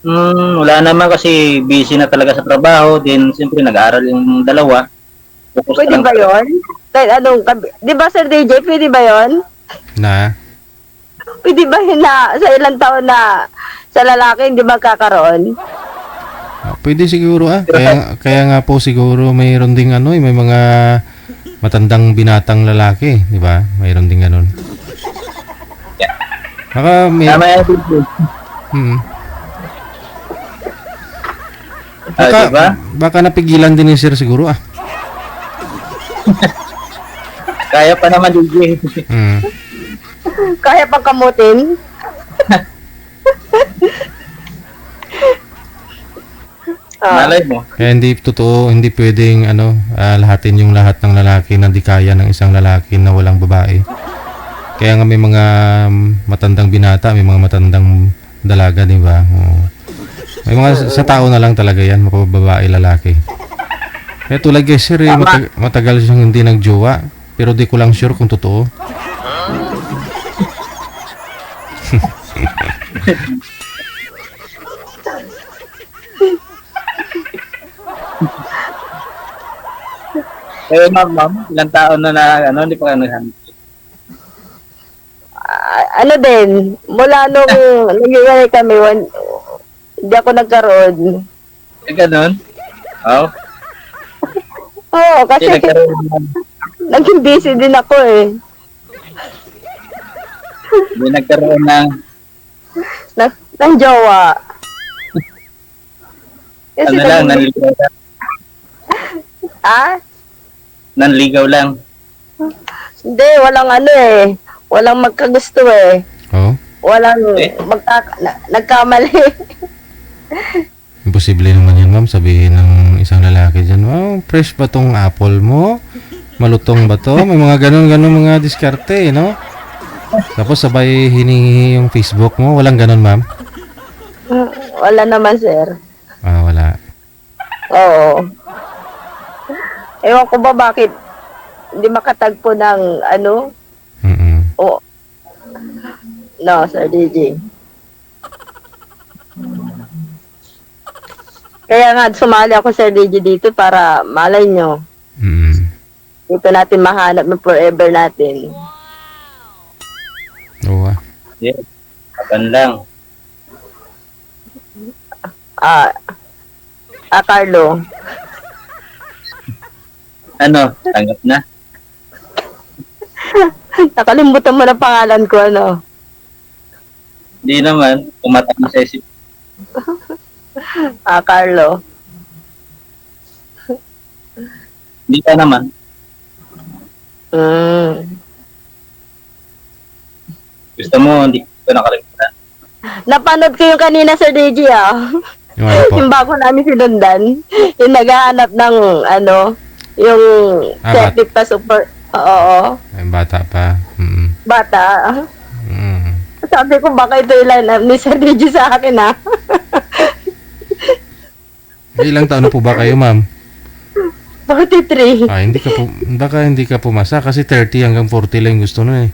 Wala naman kasi busy na talaga sa trabaho. Then, siyempre, nag-aaral yung dalawa. Focus Pwede lang ba yun? Kahit di ba Sir DJ, pwede ba yun? Na? Pwede ba yun na sa ilang taon na sa lalaki hindi magkakaroon? Pwede siguro Kaya nga po siguro mayroon ding may mga matandang binatang lalaki, di ba? Mayroon ding ganun. Baka may... Tama yan. Diba? Baka napigilan din ni Sir siguro Kaya pa naman, DJ. Kaya pang kamutin? Malay mo. Kaya hindi totoo, hindi pwedeng lahatin yung lahat ng lalaki na di kaya ng isang lalaki na walang babae. Kaya nga may mga matandang binata, may mga matandang dalaga, di ba? May mga sa tao na lang talaga yan, mapababae, lalaki. Kaya tulad kay Sir, matagal siyang hindi nagjowa, pero di ko lang sure kung totoo. Ma'am, ilang taon na hindi pa ka naghanap. Ano din, mula nung nag-iwalay kami, hindi ako nagkaroon. Ganon? Oo. Oo, kasi naging busy din ako eh. Hindi nagkaroon ng jowa. Kasi lang, nanligaw lang. Nanligaw lang. Hindi, walang walang magkagusto eh. Oo? Walang nagkamali. Imposible naman yan, ma'am. Sabihin ng isang lalaki dyan, fresh ba tong apple mo? Malutong ba to? May mga ganun-ganun mga diskarte, no? Tapos sabay hiningi yung Facebook mo. Walang ganun, ma'am? Wala naman, sir. Wala. Oo. Ewan ko ba bakit hindi makatagpo ng No, Sir DJ. Kaya nga, sumali ako, Sir DJ, dito para malay nyo. Dito natin mahanap ng forever natin. Oo. Yeah. Kapan lang. Carlo. Tanggap na? Nakalimutan mo na pangalan ko, Hindi naman. Tumatak na sa isip. Carlo. Hindi ka naman. Gusto mo, hindi ko nakalimutan. Napanood ko yung kanina, Sir DJ, Yung ano po? Yung bago namin sinundan. Yung naghahanap ng, yung septic pa super. Oo. Ay, bata pa. Bata. Sabi ko, baka ito ilan ni Sir DJ sa akin, Ilang taon na po ba kayo, ma'am? 43. Baka hindi ka pumasa kasi 30 hanggang 40 lang yung gusto nun eh.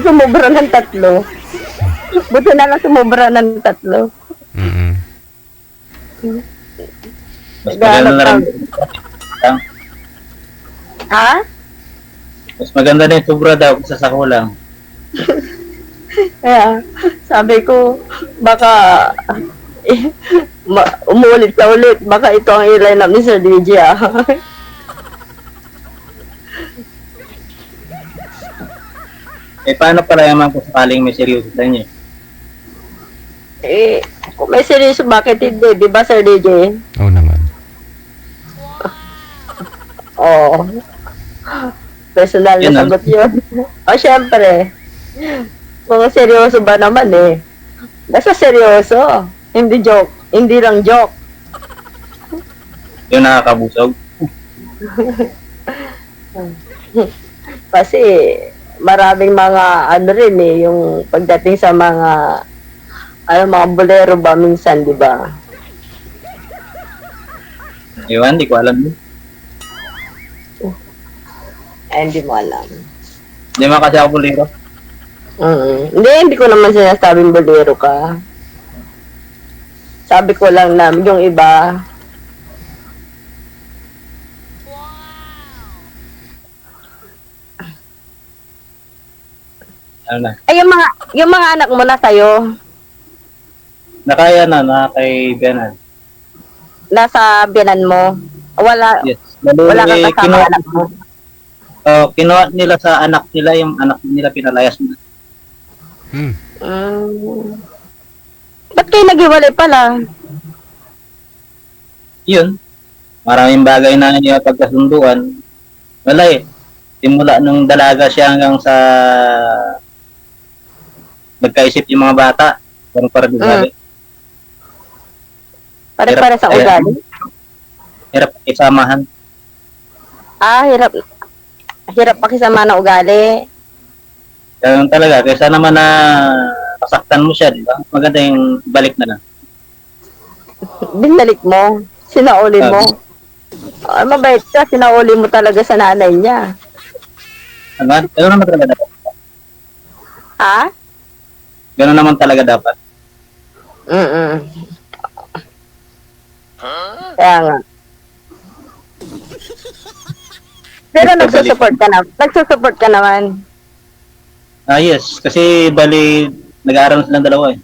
Sumubra ng 3. Buti na lang sumubra ng 3. Mas maganda na rin. Mas maganda na yung sobra daw sa sakulang. Kaya, sabi ko, baka umulit sa ulit. Baka ito ang i-line up ni Sir DJ, Eh, paano pala naman kung sakaling may seryoso sa inyo? Eh, kung may seryoso, bakit hindi? Di ba, Sir DJ? Oo naman. Oo. Personal Yun, na sagot yun. O, syempre. Kung seryoso ba naman eh. Basta seryoso. Hindi joke. Hindi lang joke. Yung nakakabusog? Kasi maraming mga ano rin eh, yung pagdating sa mga mga bolero ba minsan, di ba? Ewan, di ko alam yun. Hindi mo alam. Hindi man kasi ako buliro. Hindi ko naman sinasabing bolero ka. Sabi ko lang na yung iba, Ano na? ay yung mga anak mo na sa'yo, Nakaya na kay Benan. nasa biyanan mo. Wala, Yes. wala kang Eh, kasama anak mo. kinuha nila sa anak nila, yung anak nila pinalayas nila. Hmm. Ba't kayo naghiwalay pala? Yun. Maraming bagay na niya pagkasunduan. Wala eh. Simula nung dalaga siya hanggang sa nagkaisip yung mga bata. Parang para ugali. Pare-pare sa Hirap- ugali? Hirap isamahan. Hirap pakisama na ugali. Ganun talaga. Kaysa naman na pasaktan mo siya, di ba? Maganda yung balik na lang. Binalik mo. Sinauli mo. Ay, mabait ka. Sinauli mo talaga sa nanay niya. Ano? Ganun naman talaga dapat. Ha? Ganun naman talaga dapat. Kaya nga. Pero nagsusupport ka na. Nagsusupport ka naman. Yes. Kasi bali, nag-aaral silang dalawa eh.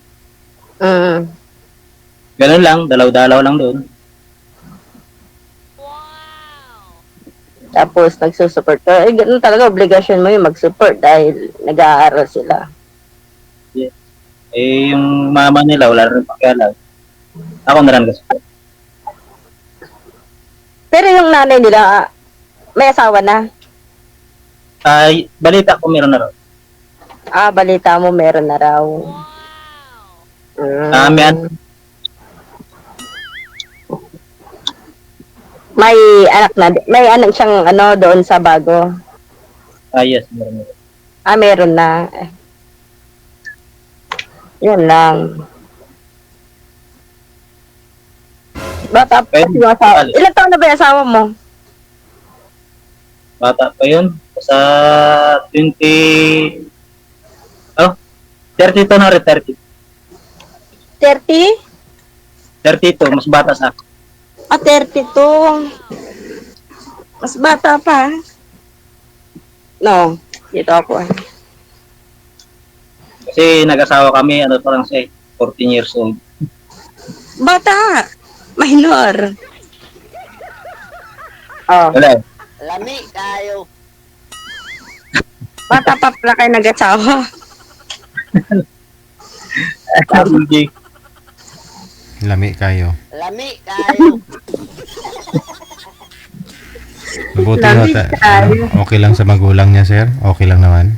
Ganun lang. Dalaw-dalaw lang doon. Tapos nagsusupport ka. Eh, ganun talaga. Obligasyon mo yung mag-support dahil nag-aaral sila. Eh, yung mama nila, wala rin pakialam. Ako na lang kasi. Pero yung nanay nila, may asawa na. Ay, balita ko meron na rin. Balita mo meron na raw. May anak na, may anak siyang doon sa bago. Yes, meron na rin. Meron na. Yun lang. Bata pa yung asawa. Ilan taon na ba yung asawa mo? Bata pa yun. Sa 20... 32 na rin, 30. 30? 32, mas bata sa akin. 32. Mas bata pa. No, dito ako. Kasi nag-asawa kami, pa lang siya, 14 years old. Bata. Minor. Wala. Lami tayo. Bata pa pala kayo nag-asawa. Hindi. Lami kayo. Lami tayo. Mabuti Lami ho, tayo. okay lang sa magulang niya, sir? Okay lang naman.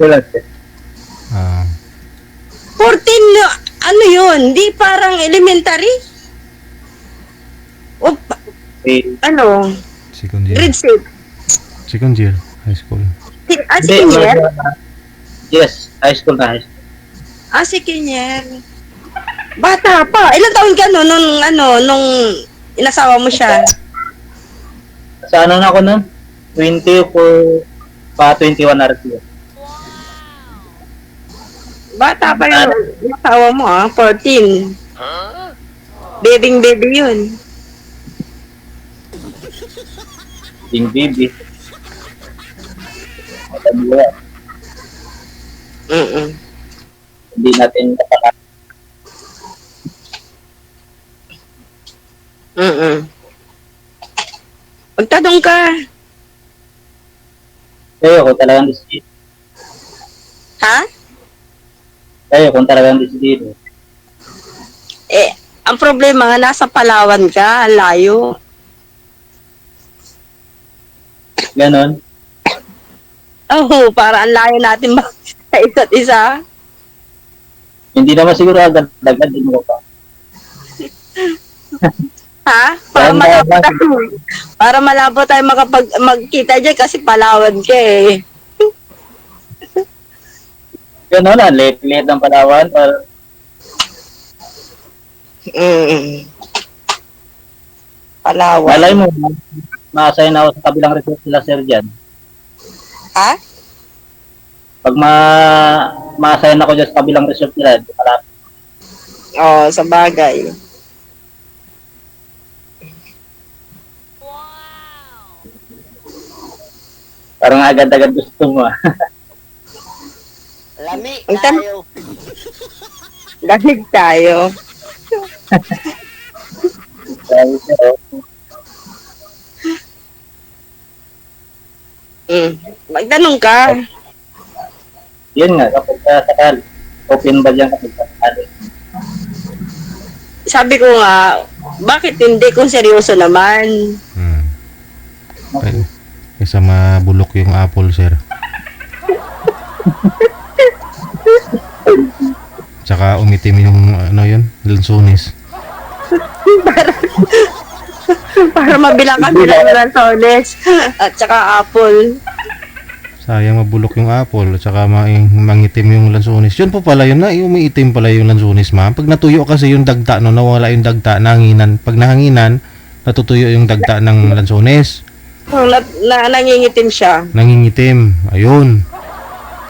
Wala. 14, ano yun? Di parang elementary? O, ano? Second year. Grade 6? Second year, high school. Second year? Yes, high school na high school. Second year. Bata pa. Ilang taon ka nung inasawa mo siya? Sa ano na ako nun? 20 ko pa 21 na rin. Bata pa yung inasawa mo 14. Baby yun. Yung baby. Hindi natin napaka. Magtanong ka. Kaya ako talagang decision. Ha? Kayo, kung talagang desidido. Eh, ang problema nga, nasa Palawan ka, ang layo. Ganon. Oh, para ang layo natin ba sa isa't isa? Hindi naman siguro agad-agad din mo pa. Ha? Para malabo tayo magkita dyan kasi Palawan ka eh. Ganon na, late-late ng Palawan. Para... Palawan. Malay mo, ma-assign ako sa kabilang resort sila, sir, dyan. Ha? Pag ma-assign ako dyan sa kabilang resort nila, Oo, sa bagay. parang agad-agad gusto mo. Lami tayo. Lamig tayo. Dahil, sir, Magtanong ka. yun nga, kapag sakali, open ba dyan kapag sakali? Sabi ko nga, bakit hindi kung seryoso naman? Kaysa mabulok yung apple, sir. Tsaka umitim yung ano yun, lansones. Para mabilang kami ng lansones at saka apple. Sayang mabulok yung apple at saka mangitim yung lansones. Yun po pala yun na, umiitim pala yung lansones, ma'am. Pag natuyo kasi yung dagta, no, nawala yung dagta, nanginan. Pag nahanginan, natutuyo yung dagta ng lansones. Nangingitim siya. Nangingitim. Ayun.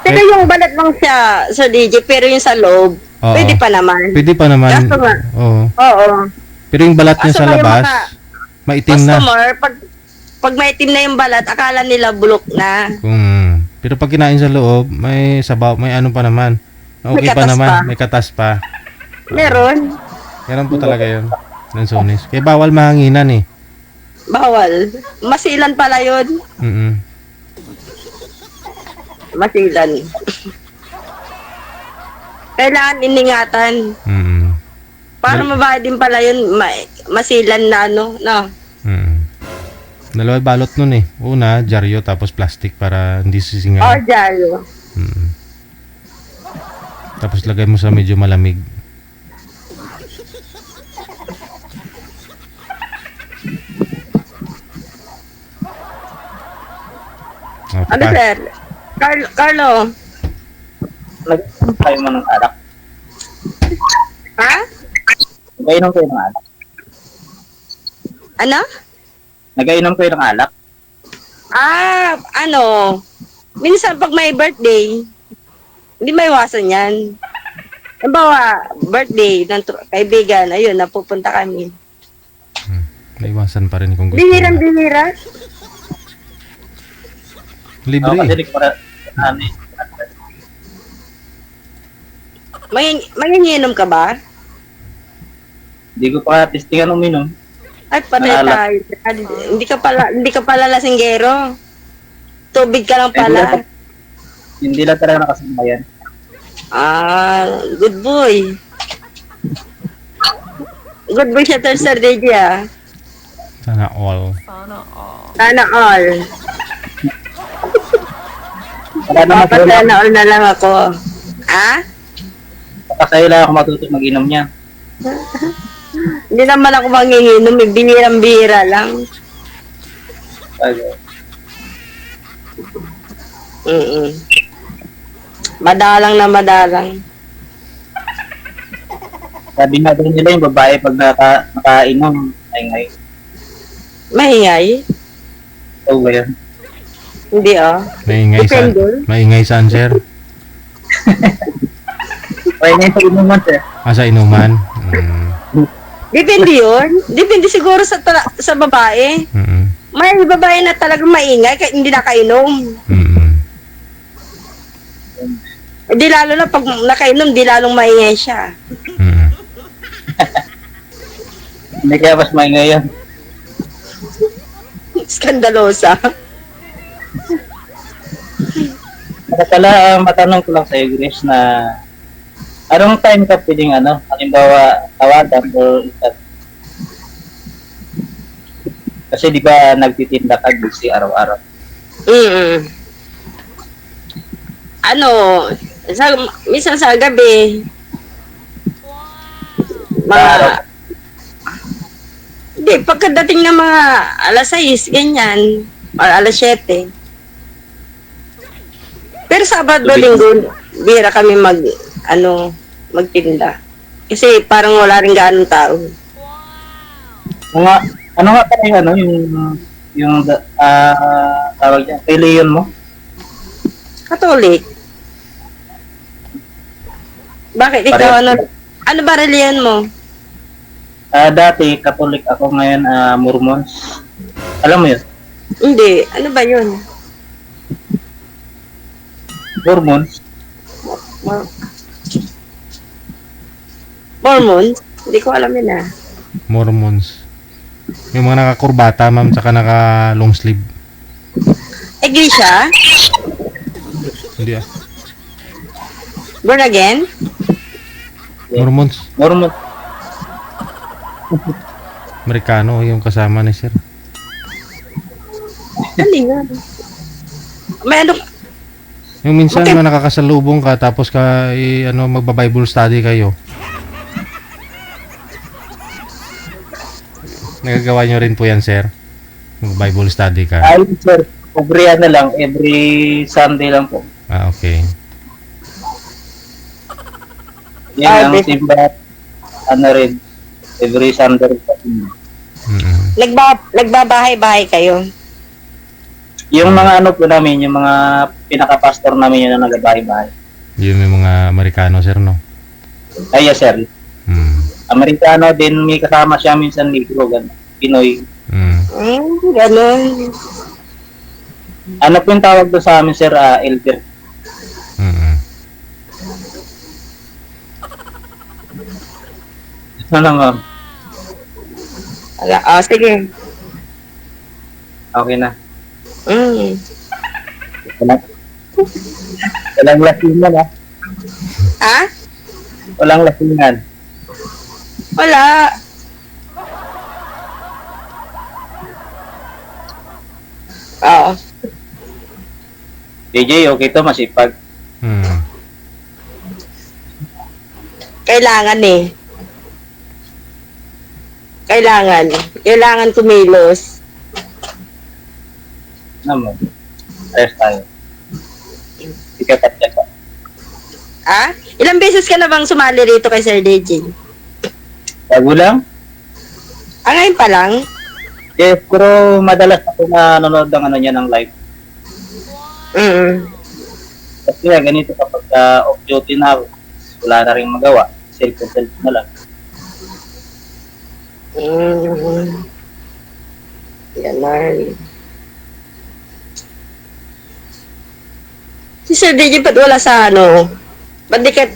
Pero yung balat lang siya sa DJ, pero yung sa loob, Oo. pwede pa naman. Pwede pa naman. Kaso nga. Oo. Oo. Pero yung balat niya Kaso sa kayo labas, maitim na. Customer, pag maitim na yung balat, akala nila bulok na. Pero pag kinain sa loob, may sabaw, may ano pa naman. Okay May pa katas naman, pa. may katas pa. Meron. Meron po talaga yun. Lansones. Kaya bawal mahanginan eh. Bawal. Masilan pala yun. Masilan. Kailangan iningatan. Para mabayad din pala yun, masilan na ano, no? Dalawa balot nun eh. Una, dyaryo tapos plastic para hindi sisingaw. Oh, dyaryo. Tapos lagay mo sa medyo malamig. Ano, sir? Carlo? Nag-inom kayo mo ng alak. Ha? Nag-inom kayo ng alak. Ano? Nag-inom kayo ng alak. Minsan pag may birthday, hindi maiwasan yan. Halimbawa, birthday ng kaibigan, ayun, napupunta kami. Naiwasan pa rin kung gusto. Bihirang-bihira. Libre. Kasi di ko para, Manginginom ka ba? Hindi ko pa testingan uminom. Ay, patay tayo. Hindi ka pala lasinggero. Tubig ka lang pala. Hindi lang talaga nakasama yan. Good boy. Good boy siya, Sir DJ, ah. Sana all. Sana all. Wala naman sa'yo lang. Sana all na lang ako. Sa'yo lang ako matutog mag-inom niya. Hindi naman ako manginginom, bihirang-bihira lang. Madalang na madalang. Sabi nga din nila yung babae pag nakainom, ay Maingay? Oo ba yun? Hindi, Depende. Maingay saan, sir? Maingay sa inuman, sir. Sa inuman? Depende yun. Depende siguro sa babae. May babae na talagang maingay kahit hindi nakainom. Di lalo na pag nakainom, di lalong maingay siya. Hindi kaya mas maingay yan. Skandalosa. Kaya pala, matanong ko lang sa Grace na anong time ka pwedeng halimbawa tawagan o itat? Kasi di ba nagtitinda ka busy araw-araw? Mm. Ano, minsan sa gabi, mga, hindi, pagkadating ng mga alas 6, ganyan, or alas 7. Pero Sabado, Linggo, bihira kami magtinda. Kasi parang wala rin gaanong tao. Ano nga pala yung tawag niya, reliyon mo? Katolik. Bakit ikaw, ano ba reliyon mo? Dati, Katolik ako, ngayon, Mormons. Alam mo yun? Hindi, ano ba yun? Mormons? Mormons? Hindi ko alam yun Mormons. Yung mga nakakurbata, ma'am, saka naka long sleeve. Iglesia? Hindi Born again? Mormons. Mormons. Amerikano yung kasama ni sir. Ano yun? May ano? Yung minsan na nakakasalubong ka tapos ka magba-Bible study kayo. Nagagawa nyo rin po yan, sir? Mag-Bible study ka. Ay, sir. Every Sunday lang po. Okay. Yan ang simba. Rin. Every Sunday. Nagbabahay-bahay kayo? Yung mga po namin, yung mga pinaka-pastor namin yun na nagbabahay-bahay. Yun yung mga Amerikano, sir, no? Ay, yes, sir. Amerikano din, may kasama siya minsan Negro, Pinoy. Ganun. Ano po yung tawag doon sa amin, sir? Elder. Ano lang, ma'am? Sige. Okay na. Mm. Walang lasingan, Ha? Walang lasingan. Wala. Oo. JJ, okay to, masipag. Kailangan Kailangan kumilos. Naman. Ayos tayo. Ikaw pa. Ha? Ilang beses ka na bang sumali rito kay Sir DJ? Bago lang? Ngayon pa lang? Yes, pero madalas ako nanonood ng live. Kasi ganito kapag off-duty na ako, wala na rin magawa. Self na lang. Yan. Si Sir DJ ba't wala sa Ba't di ka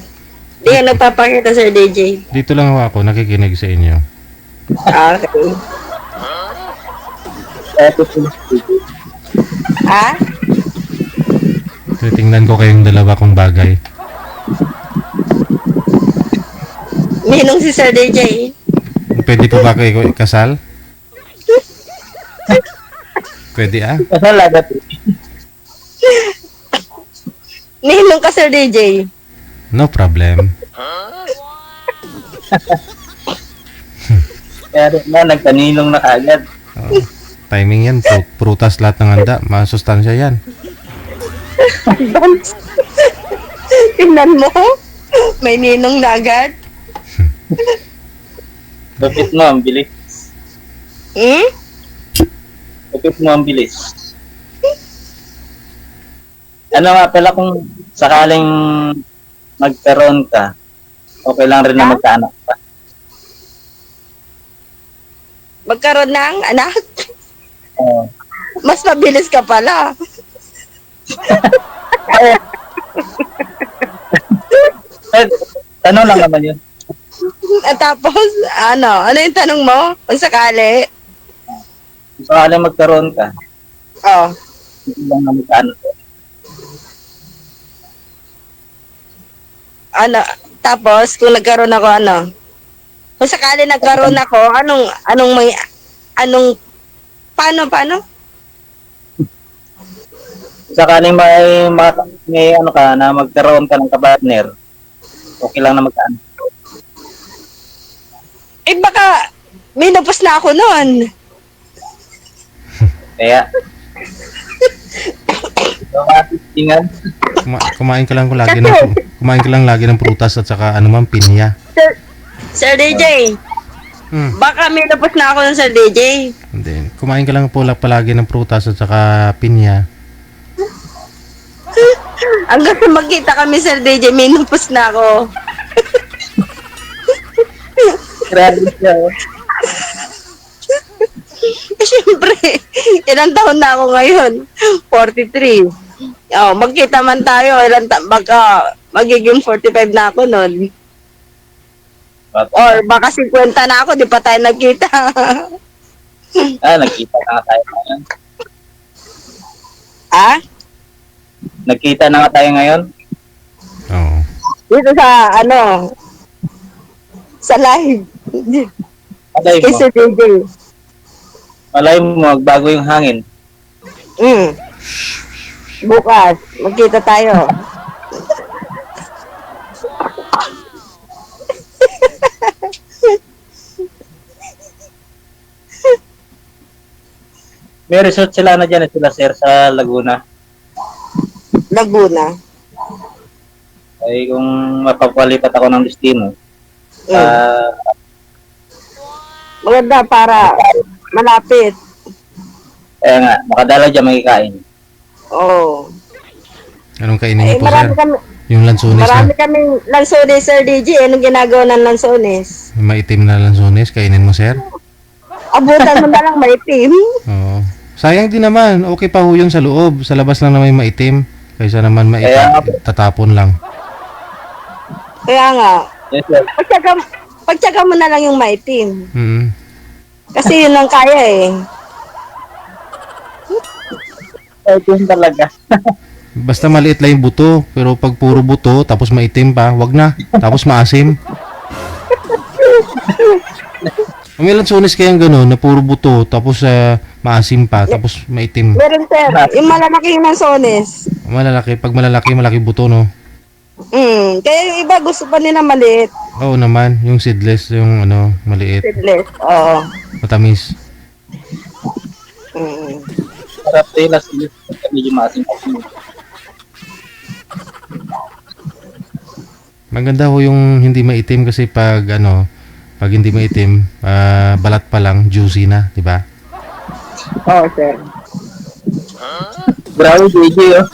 nagpapakita, Sir DJ? Dito lang ako, nakikinig sa inyo. Okay. Ha? Titingnan ko kayong dalawa kong bagay. Ninong si Sir DJ. Pwede po ba kayo ikasal? Pwede Kasal agad. Ninong ka, Sir DJ. No problem. Kaya nagkaninong na kaagad. Timing yan. Prutas lahat ng handa. Masustansya yan. Tingnan mo. May ninong na agad. Lupit mo ang bilis. Lupit mo ang bilis. Ano nga pala kung sakaling magkaroon ka, okay lang rin na magkaanak ka. Magkaroon ng anak? Oo. Mas mabilis ka pala. Tanong lang naman yun. At tapos, ano yung tanong mo? Kung sakali? Kung sakaling magkaroon ka, Oo. hindi lang na magkaanak ka. ano, tapos kung nagkaroon ako kung sakali nagkaroon ako, paano? Sakaling may ano ka na magkaroon ka ng kapartner, okay lang na magkaan. Eh baka, minupos na ako noon. Kaya, tingnan. Kumain ka lang lagi ng prutas at saka ano man pinya. Sir DJ, baka minupos na ako ng Sir DJ. And then, kumain ka lang po palagi ng prutas at saka pinya. Hanggang sa magkita kami, Sir DJ, minupos na ako. Grabe siya. Siyempre, ilang taon na ako ngayon? 43. Magkita man tayo, magiging 45 na ako nun. Or baka 50 na ako, di pa tayo nagkita. Nagkita na nga tayo ngayon. Ah? Nagkita na nga tayo ngayon. Oo. Dito sa, sa live. Malay Kay mo, Sir DJ. malay mo, magbago yung hangin. Bukas, magkita tayo. May resort sila na dyan, sila sir sa Laguna. Laguna. Ay kung mapapalipat ako ng destino, Maganda para malapit. kaya nga, makadala dyan makikain. Oo. Anong kainin niyo po, Marami sir? kami, Yung lansones marami na kaming lansones, Sir DJ. Anong ginagawa ng lansones? maitim na lansones, kainin mo, sir? Abutan mo na lang maitim. Oo. Sayang din naman. Okay pa ho yun sa loob. Sa labas lang naman maitim. Kaysa naman tatapon lang. Kaya nga, Yes, sir. pagtsaga mo na lang yung maitim. Kasi yun ang kaya eh. Ito yun talaga. Basta maliit lang yung buto. Pero pag puro buto, tapos maitim pa, wag na. Tapos maasim. May lansones kayang gano'n, na puro buto, tapos maasim pa, tapos maitim. Meron sir, yung malalaking lansones. Malalaki. Pag malalaki, malaki buto, no? Kaya yung iba gusto pa nila maliit. Oo naman. Yung seedless, yung maliit. Seedless, oo. Matamis. Sarap tayo last year. Medyo maasin kasi. Maganda ho yung hindi maitim kasi pag pag hindi maitim, balat pa lang, juicy na, di ba? Oo, sir. Grabe, JJ, oh.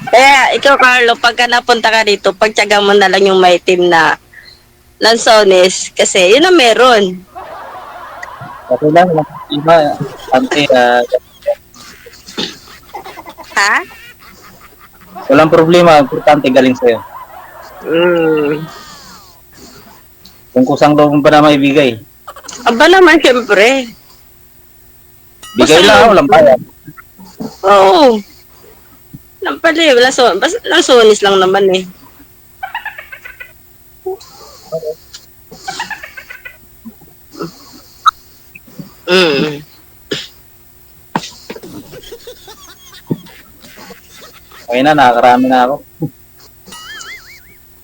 Kaya, ikaw, Carlo, pagka napunta ka dito, pagtsaga mo na lang yung maitim na lansones, kasi yun ang meron. Okay lang, iba, ante, Ha? walang problema, importante galing sa'yo. Kung kusang loob mo pa na maibigay, Aba naman, siyempre. bigay lang, walang bayad. Oo. Nampali, lansones lang naman eh. Okay na, nakakarami na ako.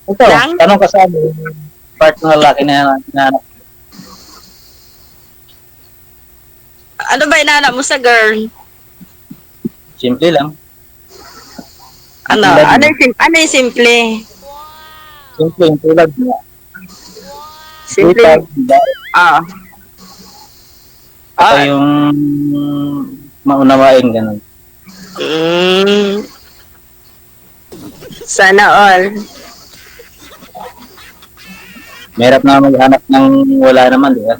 Ito, Lang? tanong ka sa amin, part ng lalaki na hinahanap. Ano ba inaanap mo sa girl? Simple lang. Ano yung simple? Simple, yung tulad niya. Simple. Ah. Ito yung maunawain, ganun. Sana all. Mahirap na maghanap ng wala naman, di ba?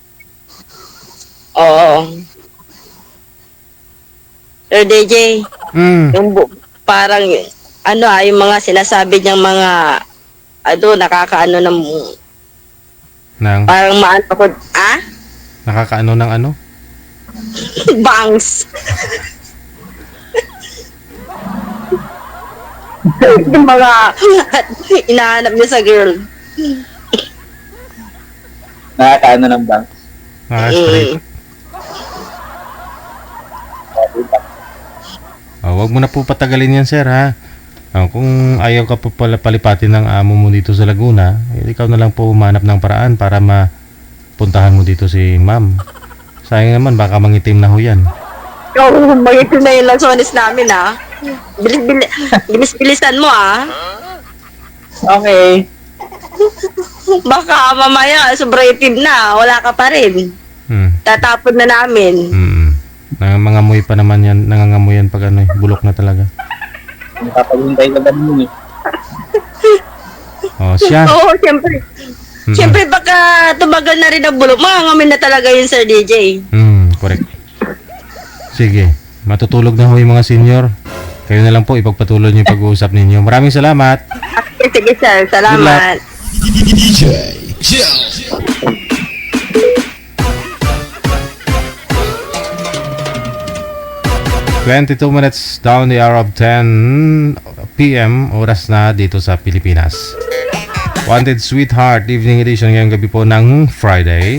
Oo. Sir DJ, yung parang, yung mga sinasabi niyang mga, nakakaano ng, parang maano ko, Nakakaano ng ano? bangs. Yung mga inahanap niya sa girl. Nakakaano ng bank. Straight. Wag mo na po patagalin yan, sir, ha? Kung ayaw ka po pala palipatin ng amo mo dito sa Laguna, ikaw na lang po humanap ng paraan para mapuntahan mo dito si ma'am. Sayang naman, baka mangitim na ho yan. Oo, magitin na yung lansones namin, ha? Bilis-bilisan mo, ha? Okay. Baka mamaya, sobrang na, wala ka pa rin. Tatapon na namin. Nangangamoy pa naman yan, nangangamoy yan pag bulok na talaga. Nakapagintay ka ba naman eh? Siya. Oo, siyempre. Siyempre, baka tumagal na rin ang bulok. Mangangamin na talaga yun, Sir DJ. Correct. Sige, matutulog na ho yung mga senior. Kayo na lang po, ipagpatuloy niyo yung pag-uusap ninyo. Maraming salamat. Sige, sir. Salamat. DJ Jill. 22 minutes down the hour of 10 p.m. oras na dito sa Pilipinas. Wanted Sweetheart Evening Edition ngayong gabi po ng Friday,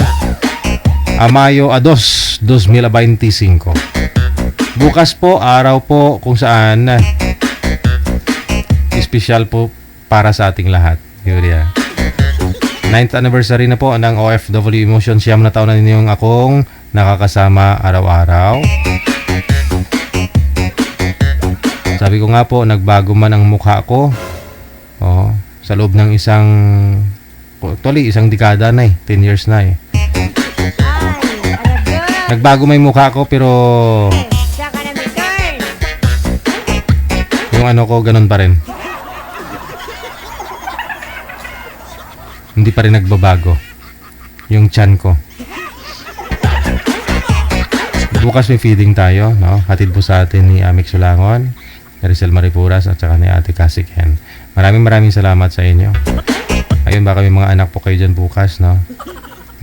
Mayo 2, 2025. Bukas po, araw po kung saan espesyal po para sa ating lahat. Yuria. 9th anniversary na po ng OFW Emotion. Siyam na taon na ninyong akong nakakasama araw-araw. Sabi ko nga po, nagbago man ang mukha ko. Sa loob ng isang dekada na 10 years na Nagbago may mukha ko pero yung ano ko ganun pa rin. Hindi pa rin nagbabago yung tiyan ko. Bukas may feeding tayo, no? Hatid po sa atin ni Amik Sulangon, Rizal Maripuras at saka ni Ate Kasik Hen. Maraming salamat sa inyo. Ayun, baka may mga anak po kayo dyan bukas, no?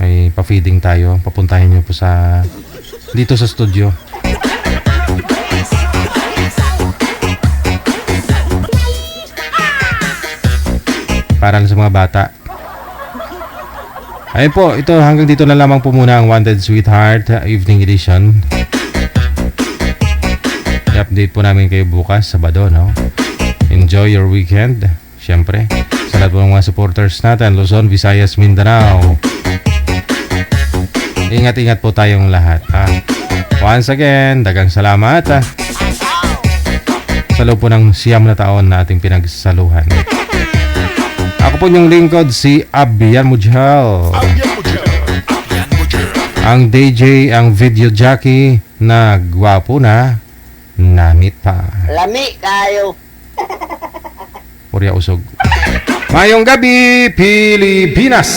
May pa-feeding tayo. Papuntahin nyo po dito sa studio. Para lang sa mga bata. Ayun po, ito hanggang dito na lamang po muna ang Wanted Sweetheart Evening Edition. I-update po namin kayo bukas, Sabado, no? Enjoy your weekend. Siyempre, sa lahat po ng mga supporters natin, Luzon, Visayas, Mindanao. Ingat-ingat po tayong lahat, ha? Once again, dagang salamat, ha? Sa loob po ng 9 na taon na ating pinagsaluhan. Ako po yung lingkod, si Abian Mujal. Ang DJ, ang video jockey na gwapo na namit pa. Lami kayo. Purya usog. Mayong gabi, Pilipinas!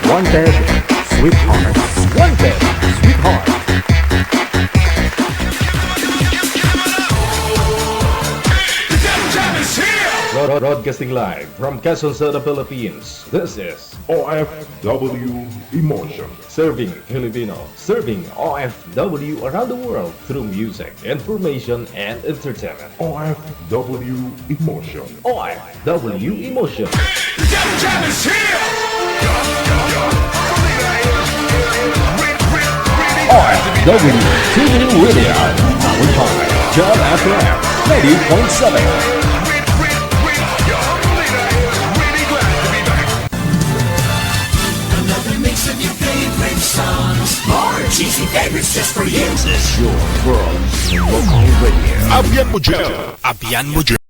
Wanted Sweetheart. Wanted Sweetheart. Broadcasting live from Quezon City, Philippines. This is OFW Emotion. Serving Filipino, serving OFW around the world through music, information, and entertainment. OFW Emotion. OFW Emotion. OFW TV Radio. Powered by John FM 90.7. More cheesy favorites just for you. This is your world's local radio. Abian mo dyan. Abian mo dyan.